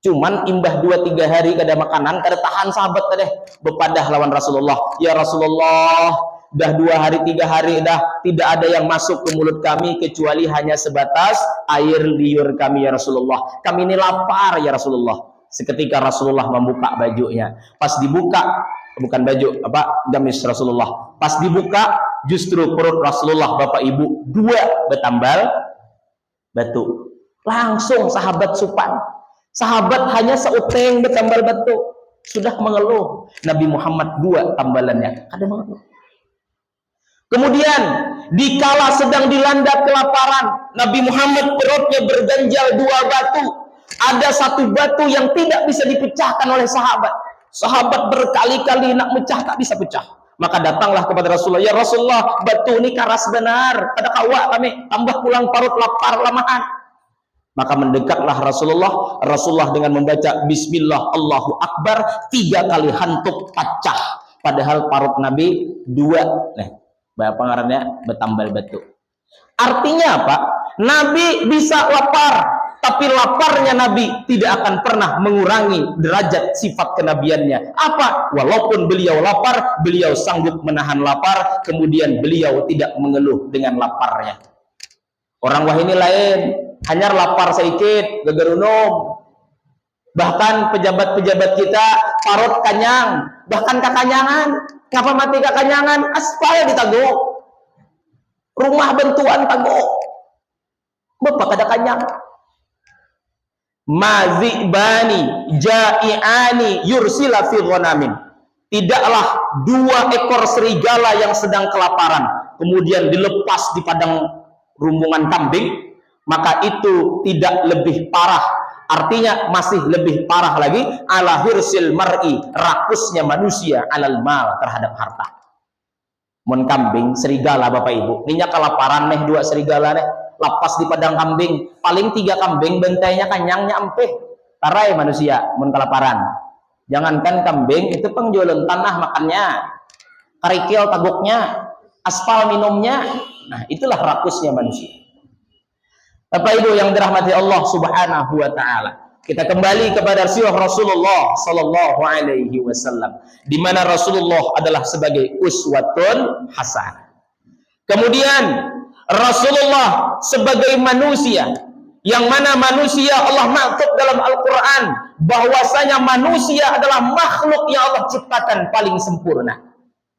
Cuman imbah 2-3 hari kada makanan, kada tahan sahabat tadi bepadah lawan Rasulullah. Ya Rasulullah, dah 2 hari 3 hari dah tidak ada yang masuk ke mulut kami kecuali hanya sebatas air liur kami ya Rasulullah. Kami ini lapar ya Rasulullah. Seketika Rasulullah membuka bajunya. Pas dibuka, bukan baju, apa gamis Rasulullah. Pas dibuka, justru perut Rasulullah Bapak Ibu 2 betambal batu. Langsung sahabat supan. Sahabat hanya seuteng betambal batu sudah mengeluh. Nabi Muhammad 2 tambalannya ada mengeluh. Kemudian dikala sedang dilanda kelaparan, Nabi Muhammad perutnya berganjal 2 batu. Ada 1 batu yang tidak bisa dipecahkan oleh sahabat. Sahabat berkali-kali nak mecah tak bisa pecah. Maka datanglah kepada Rasulullah, ya Rasulullah, batu ini keras benar. Ada kawa kami, tambah pulang parut lapar lamahan. Maka mendekatlah Rasulullah dengan membaca Bismillah Allahu Akbar 3 kali hantuk pecah. Padahal parut Nabi 2. Apa ngarannya betambal batu. Artinya apa? Nabi bisa lapar, tapi laparnya Nabi tidak akan pernah mengurangi derajat sifat kenabiannya. Apa? Walaupun beliau lapar, beliau sanggup menahan lapar, kemudian beliau tidak mengeluh dengan laparnya. Orang wah ini lain, hanya lapar sedikit, gegerunum. Bahkan pejabat-pejabat kita parut kanyang, bahkan kekanyangan. Ngapa mati kekanyangan? Aspal ditagok. Rumah bentuan tagok. Bapak kada kanyang. Mazibani ja'iani yursila fi ghanamin. Tidaklah 2 ekor serigala yang sedang kelaparan kemudian dilepas di padang rumbungan kambing, maka itu tidak lebih parah. Artinya masih lebih parah lagi, ala hirsil mar'i, rakusnya manusia alal mal, terhadap harta. Mun kambing serigala Bapak Ibu, ninya kelaparan 2 serigala lapas di padang kambing, paling 3 kambing bentainya kanyangnya empeh. Tarai manusia mun kelaparan. Jangankan kambing, itu pengjualan tanah makannya, karikil tagoknya, aspal minumnya. Nah, itulah rakusnya manusia. Bapak Ibu yang dirahmati Allah Subhanahu wa taala. Kita kembali kepada sirah Rasulullah sallallahu alaihi wasallam, di mana Rasulullah adalah sebagai uswatun hasanah. Kemudian Rasulullah sebagai manusia, yang mana manusia Allah maksud dalam Al-Quran bahwasanya manusia adalah makhluk yang Allah ciptakan paling sempurna.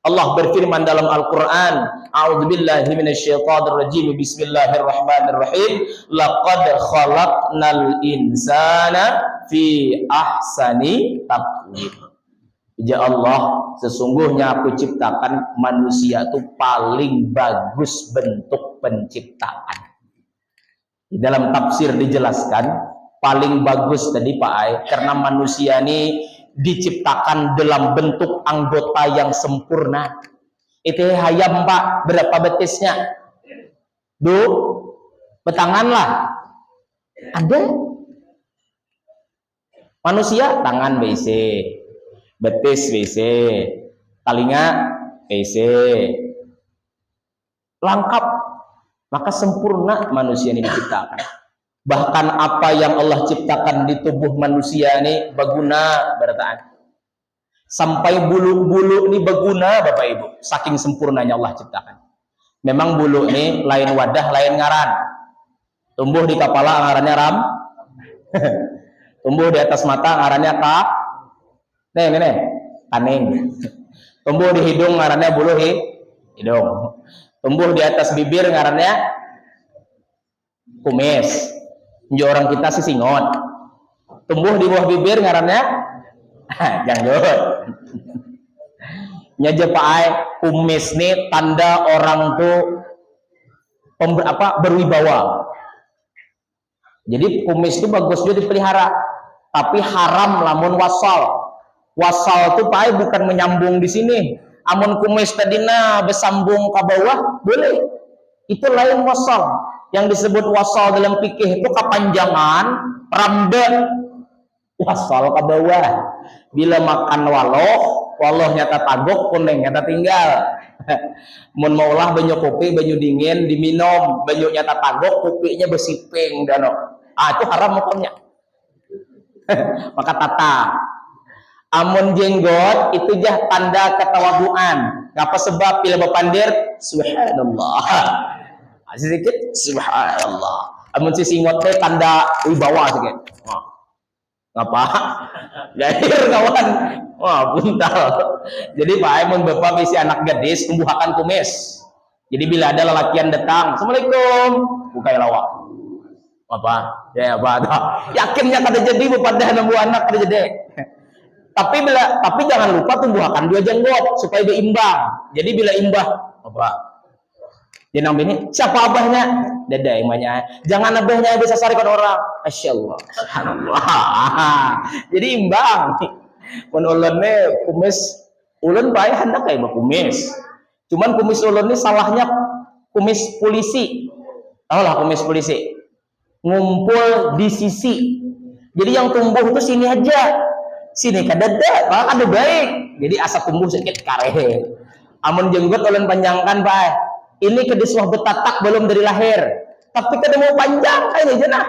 Allah berfirman dalam Al-Quran, a'udzubillahi minasyaitonirrajim, bismillahirrahmanirrahim, laqad khalaqnal insana fi ahsani taqwim. Ya Allah, sesungguhnya aku ciptakan manusia itu paling bagus bentuk penciptaan. Di dalam tafsir dijelaskan paling bagus tadi Pak Ai, karena manusia ini diciptakan dalam bentuk anggota yang sempurna. Itu hayam Pak, berapa betisnya? Betanganlah. Ada manusia tangan BC, betis BC, talinga BC, lengkap. Maka sempurna manusia ini diciptakan. Bahkan apa yang Allah ciptakan di tubuh manusia ini berguna bertaan. Sampai bulu-bulu ini berguna Bapak Ibu. Saking sempurnanya Allah ciptakan. Memang bulu ini lain wadah, lain ngaran. Tumbuh di kepala ngarannya ram. Tumbuh di atas mata ngarannya nih, kaning. Tumbuh di hidung ngarannya bulu hidung. Tumbuh di atas bibir ngarannya kumis. Njo orang kita sih singot. Tumbuh di bawah bibir ngarannya janggut. Nyaja Pak Ai, kumis nih tanda orang tuh berwibawa. Jadi kumis itu bagus juga dipelihara, tapi haram lamun wasal. Wasal tuh Pak bukan menyambung di sini. Amun kumis tadina bersambung ke bawah boleh. Itu lain wasal. Yang disebut wasal dalam fikih itu kepanjangan ramdan. Wasal ke bawah. Bila makan waloh nyata tagok, kuning nyata tinggal. Mun maulah banyu kopi, banyu dingin diminum, banyu nyata tagok, kopinya bersiping dano. Itu haram hukumnya. Maka tata. Amun jenggot itu jah tanda ketawaduan. Ngapa sebab bila berpandir subhanallah. Sedikit subhanallah. Amun si singot teh tanda wibawa sedikit. Ngapa? Gair kawan. Wah, buntal. Jadi Pak amun bapak bisi anak gadis tumbuhakan kumis. Jadi bila ada lelakian datang, assalamualaikum, bukai lawak. Apa? Ya apa? Yakinnya kada jadi bepada nemu anak kada jadi. Tapi jangan lupa tumbuhkan 2 jenggot supaya berimbang. Jadi bila imbah apa? Dia nang bini, siapa abahnya? Dada imanya. Jangan abahnya bisa sarikan orang. Masyaallah. Subhanallah. Jadi imbang. Mun ulun kumis ulun bae hendak kayak kumis. Cuman kumis ulun ini salahnya kumis polisi. Tahu lah kumis polisi. Ngumpul di sisi. Jadi yang tumbuh itu sini aja. Sini kadada, malah ada baik. Jadi asa tumbuh sedikit kareh. Amun jenggot ulun panjangkan Pak. Ini kedisuah betatak belum dari lahir. Tapi kada mau panjang aja jenah.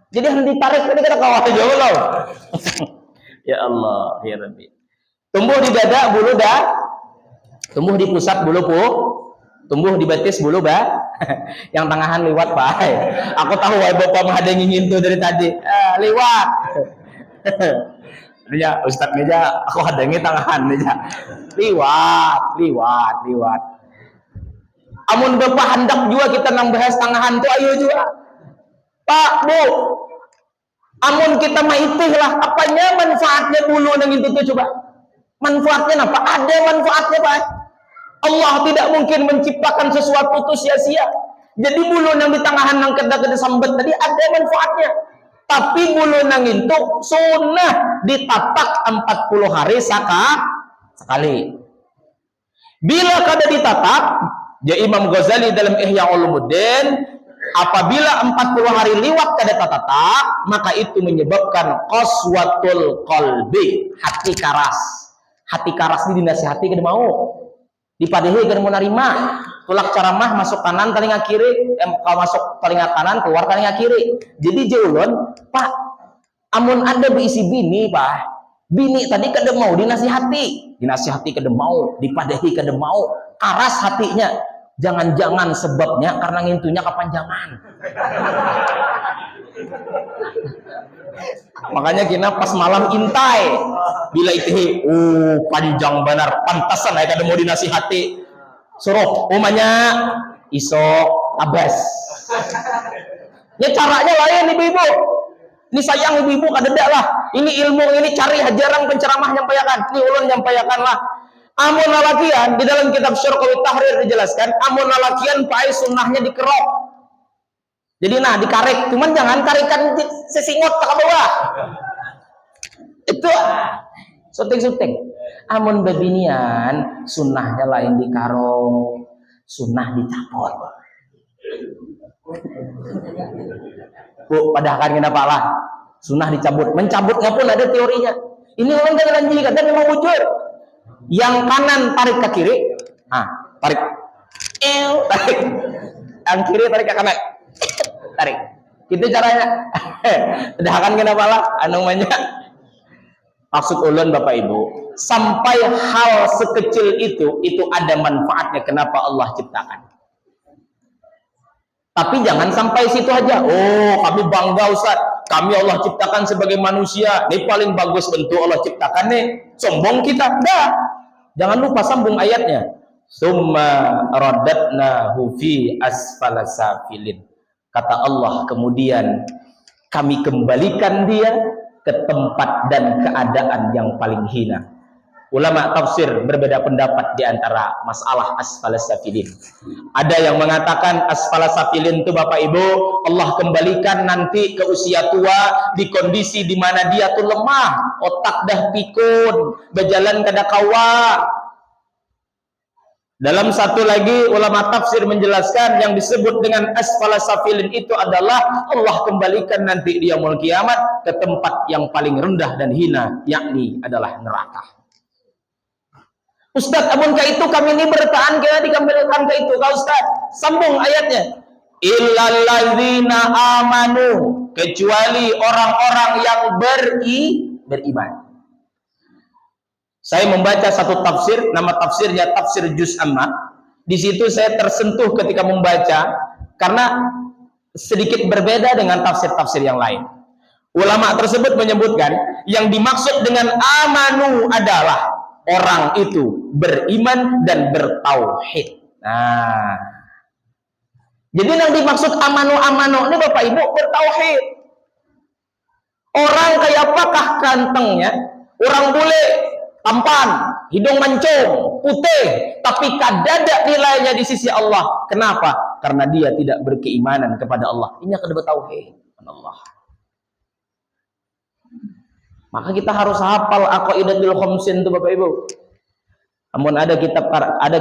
Jadi harus ditarik tadi kada kawat aja loh. Ya Allah, ya Rabbi. Tumbuh di dada bulu dah. Tumbuh di pusat bulu tumbuh di betis bulu yang tangahan liwat Pak. Aku tahu wahai bapak mah ada yang ingin tuh dari tadi. Liwat. Dia Ustaz meja aku hadangi tangan meja. Liwat. Amun bapak hendak juga kita nang bahas tangahan tuh ayo juga. Pak, Bu. Amun kita mah lah apanya manfaatnya bulu nang itu tuh coba. Manfaatnya apa? Ada manfaatnya Pak. Allah tidak mungkin menciptakan sesuatu itu sia-sia. Jadi bulu nang di tangahan nang kada sambet tadi ada manfaatnya. Tapi bulu nang itu sunnah ditatak 40 hari sekali. Bila kada ditatak, ya Imam Ghazali dalam Ihya Ulumuddin, apabila 40 hari liwat kada tatatak, maka itu menyebabkan qaswatul qalbi, hati karas. Hati karas ini dinasihati kada mau. Dipadehi kada mau narima. Tulak caramah masuk kanan telinga kiri, kalau masuk telinga kanan keluar telinga kiri. Jadi jaulun, Pak, amun ada berisi bini, Pak. Bini tadi kada mau dinasihati kada mau, dipadehi kada mau, karas hatinya. Jangan-jangan sebabnya karena ngintunya kepanjangan. Makanya kina pas malam intai bila itu panjang benar pantasan ay kada mau dinasihati. Suruh umanya iso abas. Ya caranya lain ibu-ibu. Ini sayang ibu-ibu kadeda lah. Ini ilmu ini cari jarang penceramah nyampaikan. Ini ulun nyampaikan lah. Amun lalakian di dalam kitab Syarqul Tahrir dijelaskan amun lalakian pae sunnahnya dikerok. Jadi nah dikarik, cuman jangan karikan sesingot ke bawah. Itu syuting. Amun babinian sunnahnya lain dikarok, sunnah dicapot. Bu, padahal kenapa lah? Sunnah dicabut. Mencabutnya pun ada teorinya. Ini orang kan lanji kata memang wujud. Yang kanan tarik ke kiri, tarik. Tarik. Yang kiri tarik ke kanan. Tarik. Itu caranya. Padahal kenapa lah? Namanya. Maksud ulun Bapak Ibu, sampai hal sekecil itu ada manfaatnya kenapa Allah ciptakan. Tapi jangan sampai situ aja. Oh, kami bangga Ustaz, kami Allah ciptakan sebagai manusia. Ini paling bagus bentuk Allah ciptakan nih. Sombong kita. Dah. Jangan lupa sambung ayatnya. Summa radatnahu fi asfalasafilin. Kata Allah kemudian kami kembalikan dia ke tempat dan keadaan yang paling hina. Ulama tafsir berbeda pendapat di antara masalah asfalas safilin. Ada yang mengatakan asfalas safilin itu Bapak Ibu, Allah kembalikan nanti ke usia tua di kondisi di mana dia tuh lemah, otak dah pikun, berjalan kada kawa. Dalam satu lagi ulama tafsir menjelaskan yang disebut dengan asfalas safilin itu adalah Allah kembalikan nanti di yaumul kiamat ke tempat yang paling rendah dan hina, yakni adalah neraka. Ustaz, amun ka itu kami ini bertahan kaya dikembalikan ke itu, Kak Ustaz. Sambung ayatnya. Illal ladzina amanu, kecuali orang-orang yang beriman. Saya membaca satu tafsir, nama tafsirnya tafsir Juz Amma. Di situ saya tersentuh ketika membaca karena sedikit berbeda dengan tafsir-tafsir yang lain. Ulama tersebut menyebutkan yang dimaksud dengan amanu adalah orang itu beriman dan bertauhid. Nah, jadi yang dimaksud amanu ini Bapak Ibu bertauhid. Orang kayak apakah gantengnya? Orang bule, tampan, hidung mancung, putih, tapi kadada nilainya di sisi Allah. Kenapa? Karena dia tidak berkeimanan kepada Allah. Ini kada bertauhid Allah. Maka kita harus hafal aqaidatul khamsin itu Bapak Ibu. Namun ada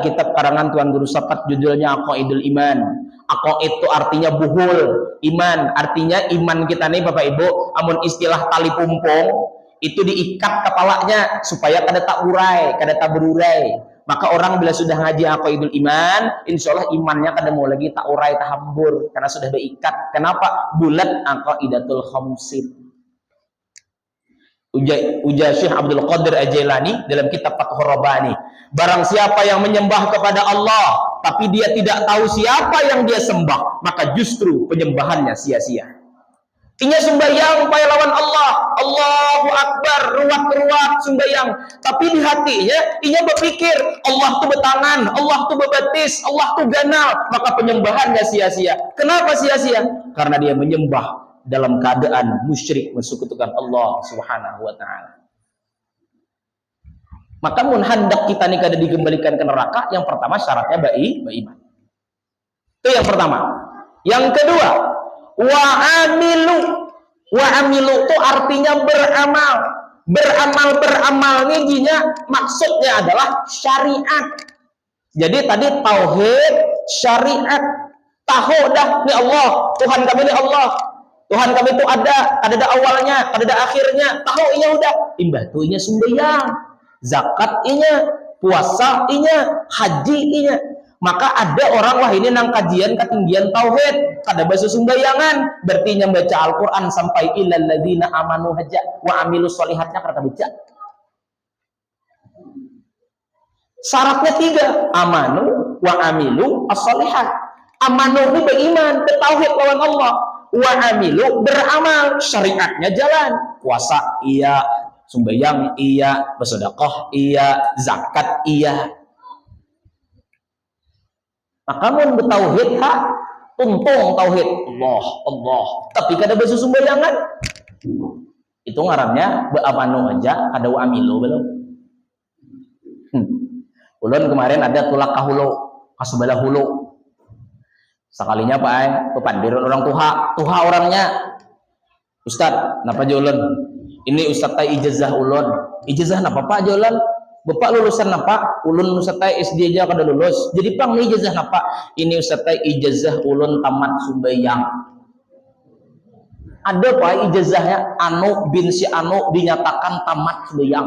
kitab karangan Tuan Guru Sapat judulnya Aqaidul Iman. Aqaid itu artinya buhul, iman artinya iman kita nih Bapak Ibu. Namun istilah tali pumpung itu diikat kepalanya supaya kada tak urai, kada tak berurai. Maka orang bila sudah ngaji Aqaidul Iman, insya Allah imannya kada mau lagi tak urai, tak hambur karena sudah diikat. Kenapa? Bulat aqaidatul khamsin. Ujar Syekh Abdul Qadir Al-Jailani dalam kitab Fathur Rabbani, barang siapa yang menyembah kepada Allah tapi dia tidak tahu siapa yang dia sembah, maka justru penyembahannya sia-sia. Inya sembahyang upaya lawan Allah, Allahu Akbar, ruwat-ruwat sembahyang, tapi di hatinya inya berpikir Allah tuh bertangan, Allah tuh berbatis, Allah tuh ganal, maka penyembahannya sia-sia. Kenapa sia-sia? Karena dia menyembah dalam keadaan musyrik, mensekutukan Allah Subhanahu wa taala. Maka mun hendak kita nih kada dikembalikan ke neraka, yang pertama syaratnya beriman. Itu yang pertama. Yang kedua, wa amilu itu artinya beramal. Beramal ini maksudnya adalah syariat. Jadi tadi tauhid, syariat. Tahu dah ni Allah, Tuhan kami ni Allah. Tuhan kami itu ada awalnya, ada akhirnya. Tahu inya udah. Imbah tu inya sembahyang, zakat inya, puasa inya, haji inya. Maka ada orang wah ini nang kajian ketinggian tauhid, kada basa sembayangan, berarti nya baca Al-Qur'an sampai illal ladzina amanu haja wa amilus sholihatnya kada baca. Syaratnya 3, amanu wa amilu as-sholihat. Amanu ini beriman, bertauhid lawan Allah. Wa amilu beramal, syariatnya jalan, puasa iya, sembahyang iya, bersedekah iya, zakat iya. Maka mun bertauhid tuntung tauhid Allah, tapi kada basa sembayangan. Itu ngarannya beamanu aja, ada wa amilu belum. Ulun kemarin ada tulak kahulu, kasubalah hulu. Sekalinya Pak, pepandir orang tuha orangnya. Ustad, napa jualan? Ini Ustad tay ijazah ulun. Ijazah napa Pak jualan? Bapak lulusan napa? Ulun Ustad tay SD aja kada lulus. Jadi Pang ini ijazah napa? Ini Ustad tay ijazah ulun tamat sembahyang. Ada Pak ijazahnya anu bin si anu dinyatakan tamat sembahyang.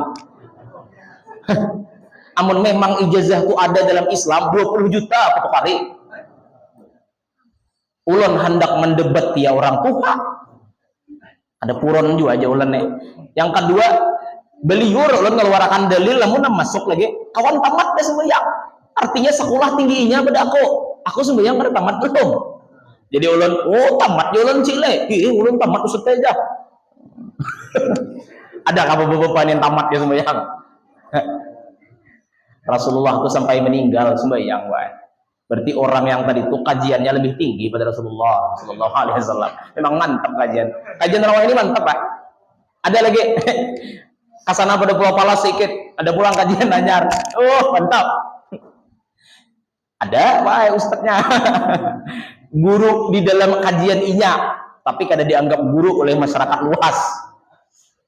Amun memang ijazah itu ada dalam Islam 20 juta per hari. Ulun hendak mendebat dia orang tua, ada puron juga aja ulun nih. Yang kedua, beliur ulun ngeluarkan dalil, namun masuk lagi kawan tamat deh sembahyang. Artinya sekolah tingginya pada aku sembahyang pada tamat belum. Jadi ulun, tamat ulun cile, ulun tamat usut aja. Ada bapak-bapak yang tamat ya sembahyang. Rasulullah itu sampai meninggal sembahyang, wae. Berarti orang yang tadi itu kajiannya lebih tinggi pada Rasulullah Sallallahu Alaihi Wasallam. Memang mantap kajian orang ini mantap Pak. Ada lagi kasana pada Pulau Palas sedikit. ada pulang kajian anyar. Oh, mantap. Ada, wah ustadznya. Guru di dalam kajian inya, tapi kada dianggap guru oleh masyarakat luas.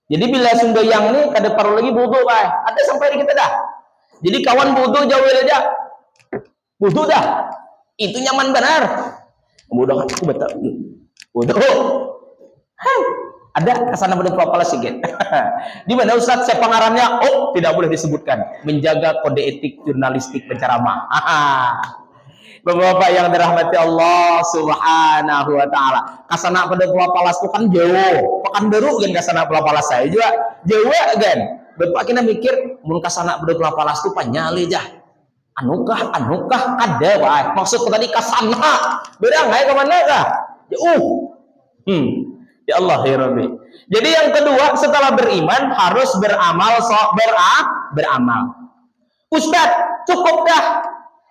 Jadi bila sembahyang nih kada perlu lagi wudu, wah. Ada sampai di kita dah. Jadi kawan wudu jauh aja. Wudu dah. Itu nyaman benar. Mudah aku betul. Wudu. Ada kesana pada kepala sikit. Di mana Ustaz saya pengarangnya? Oh, tidak boleh disebutkan. Menjaga kode etik jurnalistik penceramah. Bapak-bapak yang dirahmati Allah Subhanahu wa taala. Kasana pada kepala itu kan jauh. Pekanbaru kan kasana kepala saya juga jauh kan. Bapak kena mikir mun kasana pada kepala itu panyali jah. Anukah ada wah. Maksud tadi kasana. Beda enggak ke mana kah? Jauh. Ya Allah ya Rabbi. Jadi yang kedua setelah beriman harus beramal beramal. Ustaz, cukup dah.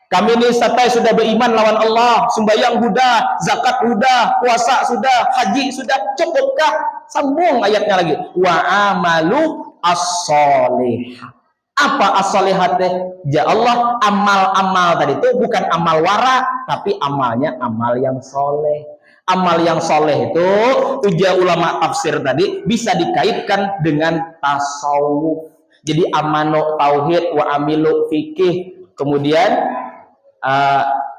Kami ini sudah beriman lawan Allah, sembahyang sudah, zakat sudah, puasa sudah, haji sudah, cukupkah? Sambung ayatnya lagi. Wa amalu as-solihah. Apa as-solihat deh? Ya Allah, amal-amal tadi itu bukan amal wara, tapi amalnya amal yang soleh. Amal yang soleh itu, ujar ulama tafsir tadi, bisa dikaitkan dengan tasawuf. Jadi amano tauhid wa amilu fikih. Kemudian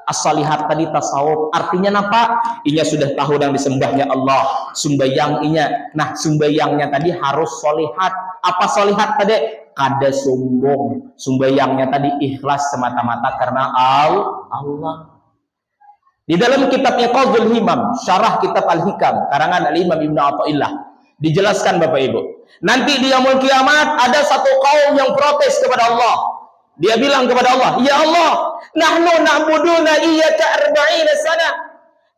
as-solihat tadi tasawuf. Artinya apa? Inya sudah tahu dan disembahnya Allah. Sumbayang inya. Nah, sumbayangnya tadi harus solihat. Apa solihat tadi? Kada sombong. Sumbayangnya tadi ikhlas semata-mata karena Allah. Di dalam kitabnya Qadhul Himam, syarah kitab Al-Hikam, karangan Al-Imam Ibnu Athaillah, dijelaskan Bapak Ibu. Nanti di yaumul kiamat ada satu kaum yang protes kepada Allah. Dia bilang kepada Allah, "Ya Allah, nahnu na'buduna iyyaka 40 sana."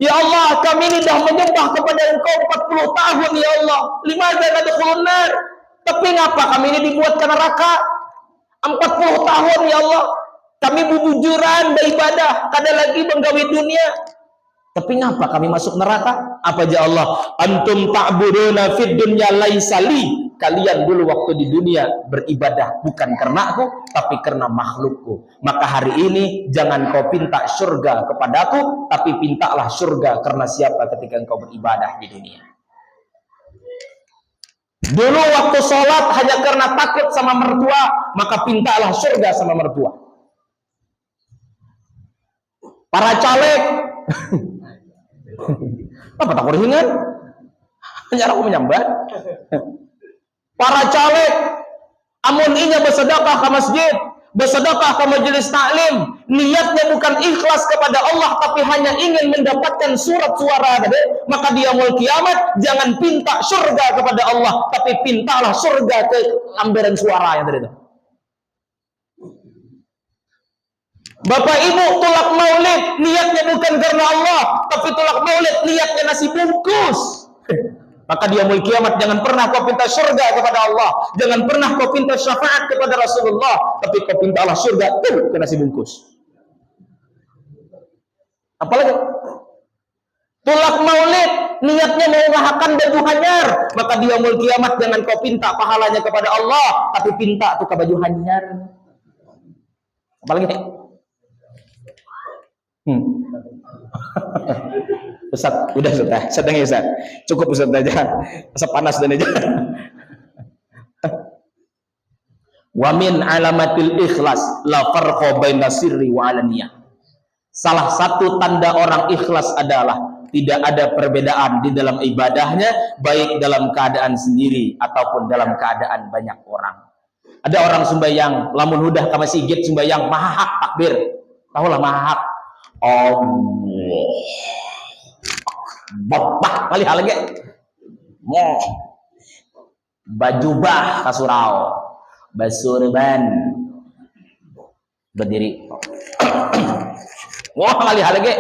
Ya Allah, kami ini dah menyembah kepada Engkau 40 tahun ya Allah. Limadza nadkhulun nar? Tapi ngapa kami ini dibuat ke neraka? 40 tahun ya Allah. Kami bujuran beribadah, kada lagi menggawi dunia. Tapi ngapa kami masuk neraka? Apa aja Allah? Antum ta'buduna fid dunya laisa li. Kalian dulu waktu di dunia beribadah bukan karena aku, tapi karena makhlukku. Maka hari ini jangan kau pinta surga kepadaku, tapi pintalah surga karena siapa ketika engkau beribadah di dunia. Dulu waktu sholat hanya karena takut sama mertua, maka pintalah surga sama mertua. Para caleg apa tak kuringan? Hanya aku menyambat. Para caleg amun inya bersedekah ke masjid, bersedekah ke majelis taklim, niatnya bukan ikhlas kepada Allah tapi hanya ingin mendapatkan surat suara tadi, maka dia yaumul kiamat jangan pinta surga kepada Allah, tapi pintalah surga ke lamberan suara yang tadi itu. Bapak Ibu tulak maulid niatnya bukan karena Allah, tapi tulak maulid niatnya nasi bungkus. Maka dia yaumul kiamat jangan pernah kau pinta surga kepada Allah, jangan pernah kau pinta syafaat kepada Rasulullah, tapi kau pintalah surga tuh ke nasi bungkus. Apalagi tulak maulid niatnya mau ngahakan baju hanyar, maka dia yaumul kiamat jangan kau pinta pahalanya kepada Allah, tapi pinta tuh ke baju hanyar. Apalagi Ustaz, udah Ustaz, sedang ya Ustaz. Cukup Ustaz aja. Masa panas dan aja. Wa min alamatil ikhlas la farqa baina sirri wa alaniyah. Salah satu tanda orang ikhlas adalah tidak ada perbedaan di dalam ibadahnya, baik dalam keadaan sendiri ataupun dalam keadaan banyak orang. Ada orang sembahyang, lamun hudah ka masjid sembahyang mahahak takbir. Tahulah mahahak. Allah bapak kali hal lagi mau baju bah kasurau basurban berdiri wah kali hal lagi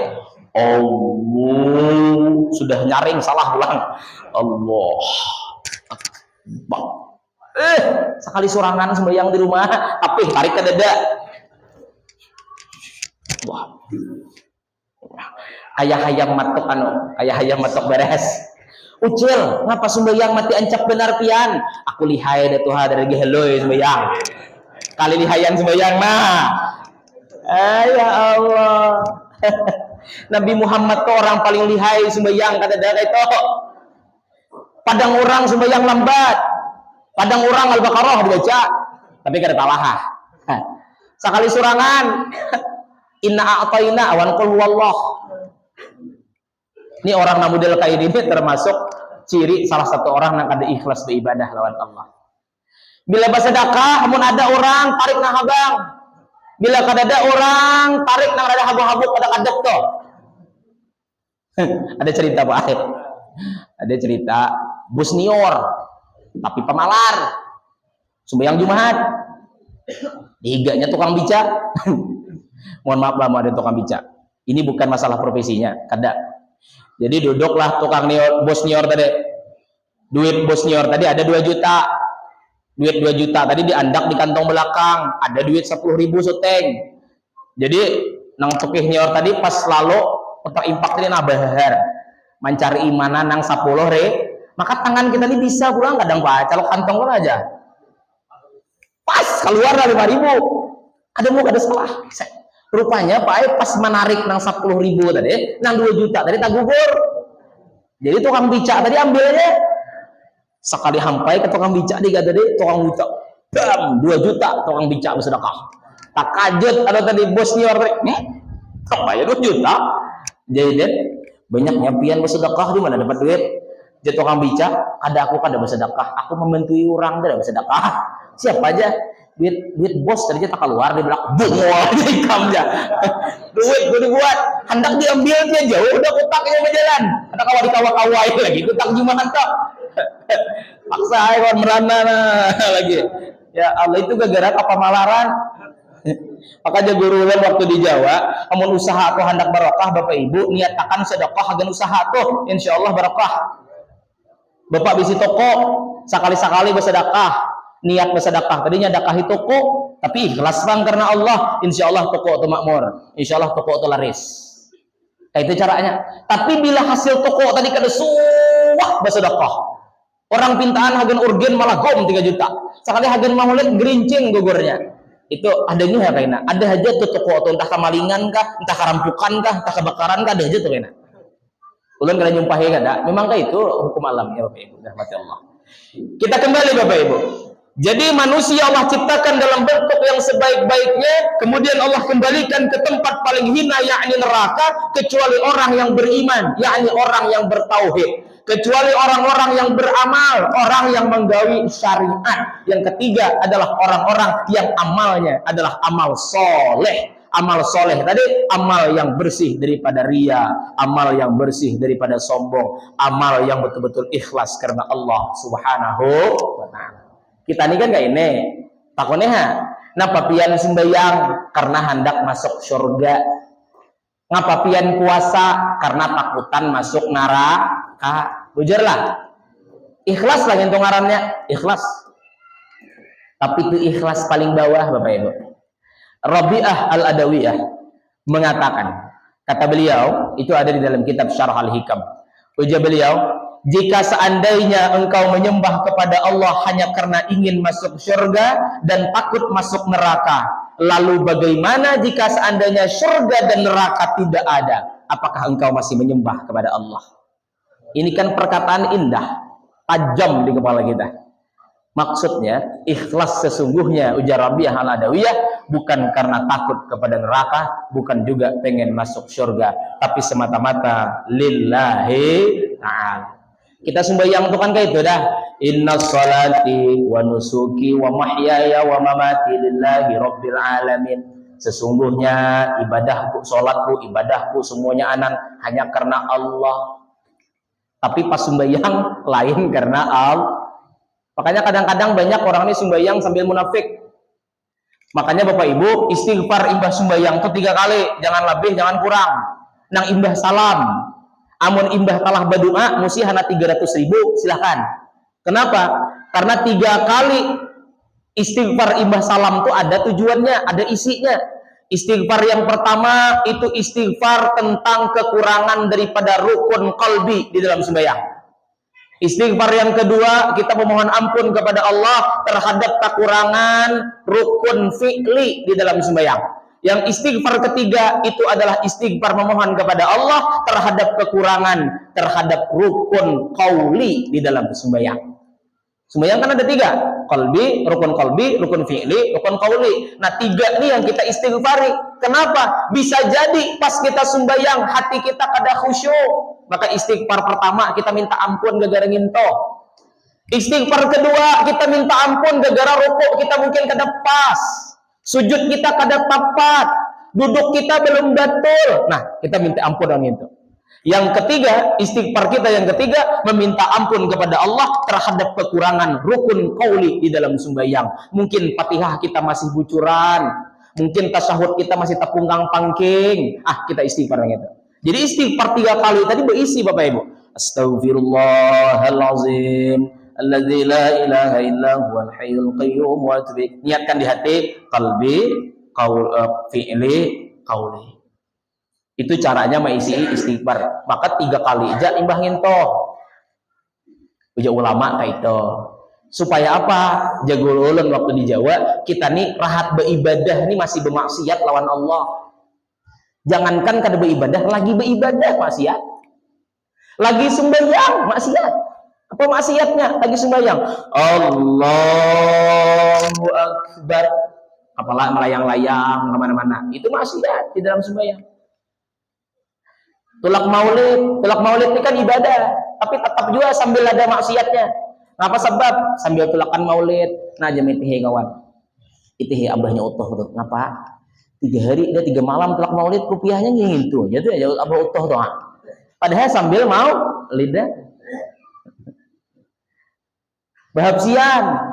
Allah sudah nyaring salah ulang Allah sekali surangan sembahyang di rumah tapi tarik ke dada wah ayah-ayah matok ayah-ayah matok beres ucil ngapa sembahyang mati ancap benar pian aku lihai dah Tuhan dari geheloy sembahyang Kali lihayan sembahyang. Nah, ya Allah. Nabi Muhammad tuh orang paling lihai sembahyang kata dia itu. Padang orang sembahyang lambat. Padang orang Al-Baqarah dibaca, tapi kada talah. Sekali surangan, inna a'tayna awan qul wallah. Ini orang model kayak ini termasuk ciri salah satu orang yang kada ikhlas beribadah lawan Allah. Bila bersedekah, namun ada orang tarik nang habang. Bila kada ada orang tarik nang ada habang-habang pada kadek tuh. Ada cerita Pak. Ada cerita bos nior tapi pemalar. Sembahyang Jumat. Diganya tukang bica. Mohon maaf lah, mau ada tukang bica. Ini bukan masalah profesinya, kada. Jadi duduklah tukang nior, bos nior tadi. Duit bos nior tadi ada 2 juta. Duit 2 juta tadi diandak di kantong belakang, ada duit 10.000 suteng. Jadi nang tukih nior tadi pas lalu otak impak tadi nabahar mencari imanan nang 10 re, maka tangan kita ini bisa pulang kadang Pak, calok kantong pun aja. Pas keluar dari 5.000. Ada mau ada salah. Rupanya Pak pas menarik nang 10.000 tadi, nang 2 juta tadi tak gugur. Jadi tukang bica tadi ambilnya sekali hampai ke tukang bica dia tadi tukang bica bam 2 juta tukang bica bersedekah tak kaget ada tadi bos nior tadi apa ya 2 juta jadi banyak nyapian bersedekah di mana dapat duit jadi tukang bica ada aku kada bersedekah aku membantui orang kada bersedekah siapa aja duit bos tadinya tak keluar di belakang bungol di kamnya duit gue dibuat hendak diambil dia jauh udah kutaknya berjalan ada kawai lagi kutak gimana tak paksa ayo merana lagi ya Allah itu gara-gara apa malaran makanya guru ulang waktu di Jawa amun usaha atau hendak barokah Bapak Ibu niatakan sedekah agan usaha tuh insyaallah barokah Bapak bisi toko sekali-sekali bersedekah niat bersedekah tadinya dakah itu toko tapi ikhlas bang karena Allah insyaallah toko itu makmur insyaallah toko itu laris itu caranya tapi bila hasil toko tadi kada suwah bersedekah orang pintaan hagen urgen malah gom 3 juta. Sekali hagen mahulet gerincing gugurnya. Itu adanya ya kayaknya. Ada aja tuh toko atau entah kamalingan kah, entah kerampukan kah, entah kebakaran kah, ada aja tuh kayaknya. Ulun kena nyumpahi kada. Memangkah itu hukum alam ya Bapak Ibu, rahmati Allah. Kita kembali Bapak Ibu. Jadi manusia Allah ciptakan dalam bentuk yang sebaik-baiknya, kemudian Allah kembalikan ke tempat paling hina yakni neraka kecuali orang yang beriman, yakni orang yang bertauhid. Kecuali orang-orang yang beramal, orang yang menggawi syariat. Yang ketiga adalah orang-orang yang amalnya adalah amal soleh. Amal soleh tadi amal yang bersih daripada ria, amal yang bersih daripada sombong, amal yang betul-betul ikhlas karena Allah Subhanahu wa ta'ala. Kita ini kan kayak ini takutnya napa pian sembahyang karena hendak masuk surga, ngapa pian puasa karena takutan masuk neraka. Bujarlah ikhlas lah yang ngarannya ikhlas, tapi itu ikhlas paling bawah Bapak Ibu. Rabi'ah al-Adawiyah mengatakan, kata beliau itu ada di dalam kitab Syarah al-Hikam, ujar beliau, jika seandainya engkau menyembah kepada Allah hanya karena ingin masuk surga dan takut masuk neraka, lalu bagaimana jika seandainya surga dan neraka tidak ada? Apakah engkau masih menyembah kepada Allah? Ini kan perkataan indah, tajam di kepala kita. Maksudnya, ikhlas sesungguhnya ujar Rabi'ah al-Adawiyah bukan karena takut kepada neraka, bukan juga pengen masuk surga, tapi semata-mata lillahi ta'ala. Kita sembahyang itu kan kayak itu dah. Inna salati wa nusuki wa mahyaya wa mamati lillahi rabbil alamin. Sesungguhnya ibadahku, sholatku, ibadahku, semuanya hanya karena Allah. Tapi pas sembahyang lain karena Allah. Makanya kadang-kadang banyak orang ini sembahyang sambil munafik. Makanya Bapak Ibu istighfar imbah sembahyang itu 3 kali, jangan lebih, jangan kurang. Nang imbah salam, amun imbah talah berdoa musi hana 300.000 silahkan. Kenapa? Karena 3 kali istighfar imbah salam itu ada tujuannya, ada isinya. Istighfar yang pertama itu istighfar tentang kekurangan daripada rukun qalbi di dalam sembahyang. Istighfar yang kedua, kita memohon ampun kepada Allah terhadap kekurangan rukun fi'li di dalam sembahyang. Yang istighfar ketiga itu adalah istighfar memohon kepada Allah terhadap kekurangan terhadap rukun qauli di dalam sembahyang. Sembahyang kan ada tiga, rukun fi'li, rukun qauli. Nah, tiga ini yang kita istighfari. Kenapa? Bisa jadi pas kita sembahyang hati kita kada khusyuk. Maka istighfar pertama kita minta ampun gara-gara nginto. Istighfar kedua kita minta ampun gara-gara rukuk kita mungkin kada pas. Sujud kita kada tepat. Duduk kita belum betul. Nah, kita minta ampun dengan itu. Yang ketiga, istighfar kita yang ketiga meminta ampun kepada Allah terhadap kekurangan rukun qauli di dalam sembahyang. Mungkin Fatihah kita masih bucuran, mungkin tasyahud kita masih tepunggang pangking. Kita istighfar dengan itu. Jadi istighfar 3 kali tadi berisi Bapak Ibu. Astaghfirullahalazim alladzi la ilaha illa huwal hayyul qayyum wa atubu. Niatkan di hati, qalbi, fi'li, qauli. Itu caranya mengisi istighfar. Maka 3 kali aja imbah ngento. Uja ulama kayak itu. Supaya apa? Jago ulun waktu di Jawa, kita nih rahat beribadah nih masih bermaksiat lawan Allah. Jangankan kada beribadah, lagi beribadah maksiat. Lagi sembahyang maksiat. Apa maksiatnya? Lagi sembahyang. Allahu Akbar. Apalah melayang-layang kemana-mana. Itu maksiat di dalam sembahyang. Tulak maulid ini kan ibadah, tapi tetap juga sambil ada maksiatnya. Apa sebab? Sambil tulakan maulid, nah jam itihe kawan. Itihe abahnya utuh tuh. Ngapa? 3 hari dan 3 malam tulak maulid rupiahnya ngingin tuh. Jadi ya abah utuh tuh. Padahal sambil mau lidah. Bahabsian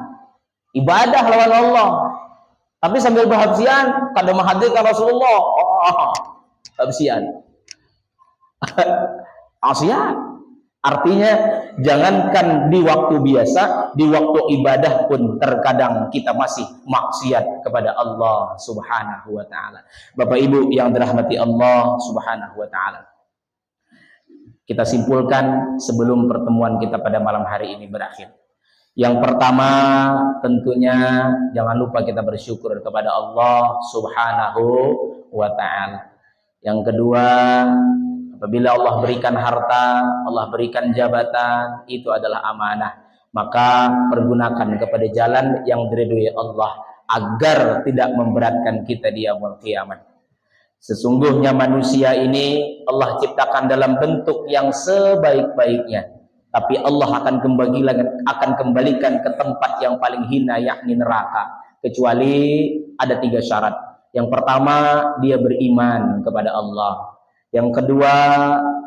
ibadah lawan Allah. Tapi sambil bahabsian kada menghadirkan Rasulullah. Bahabsian. Maksiat. Artinya jangankan di waktu biasa, di waktu ibadah pun terkadang kita masih maksiat kepada Allah Subhanahu wa taala. Bapak Ibu yang dirahmati Allah Subhanahu wa taala. Kita simpulkan sebelum pertemuan kita pada malam hari ini berakhir. Yang pertama, tentunya jangan lupa kita bersyukur kepada Allah Subhanahu wa taala. Yang kedua, apabila Allah berikan harta, Allah berikan jabatan, itu adalah amanah. Maka pergunakan kepada jalan yang diridhoi Allah agar tidak memberatkan kita di yaumul qiyamah. Sesungguhnya manusia ini Allah ciptakan dalam bentuk yang sebaik-baiknya, tapi Allah akan kembalikan ke tempat yang paling hina, yakni neraka, kecuali ada 3 syarat. Yang pertama, dia beriman kepada Allah. Yang kedua,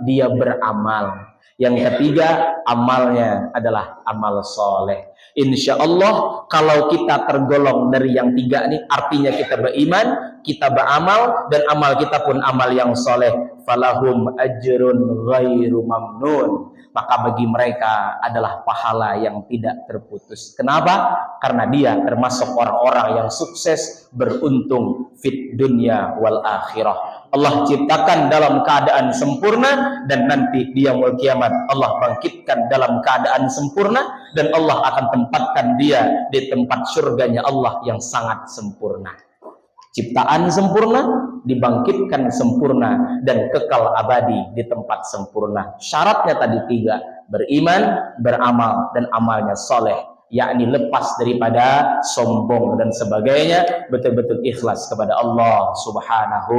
dia beramal. Yang ketiga, amalnya adalah amal soleh. Insya Allah, kalau kita tergolong dari yang 3 ini, artinya kita beriman, kita beramal, dan amal kita pun amal yang soleh. Falahum ajrun ghairu mamnun. Maka bagi mereka adalah pahala yang tidak terputus. Kenapa? Karena dia termasuk orang-orang yang sukses, beruntung fit dunya wal akhirah. Allah ciptakan dalam keadaan sempurna, dan nanti di yaumul kiamat Allah bangkitkan dalam keadaan sempurna, dan Allah akan tempatkan dia di tempat surganya Allah yang sangat sempurna. Ciptaan sempurna, dibangkitkan sempurna, dan kekal abadi di tempat sempurna. Syaratnya tadi 3, beriman, beramal, dan amalnya soleh, yakni lepas daripada sombong dan sebagainya, betul-betul ikhlas kepada Allah Subhanahu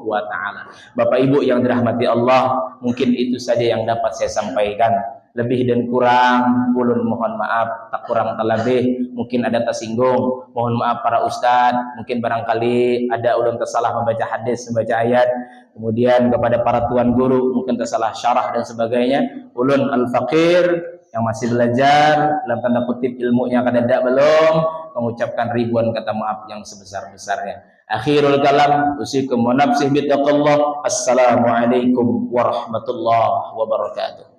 wa taala. Bapak Ibu yang dirahmati Allah, mungkin itu saja yang dapat saya sampaikan. Lebih dan kurang, ulun mohon maaf, tak kurang tak lebih, mungkin ada tersinggung, mohon maaf para ustadz, mungkin barangkali ada ulun tersalah membaca hadis, membaca ayat, kemudian kepada para tuan guru mungkin tersalah syarah dan sebagainya. Ulun al-faqir yang masih belajar, dalam tanda kutip ilmunya kadang belum, mengucapkan ribuan kata maaf yang sebesar-besarnya. Akhirul kalam, usikum wa nafsih bittaqallah. Assalamualaikum warahmatullahi wabarakatuh.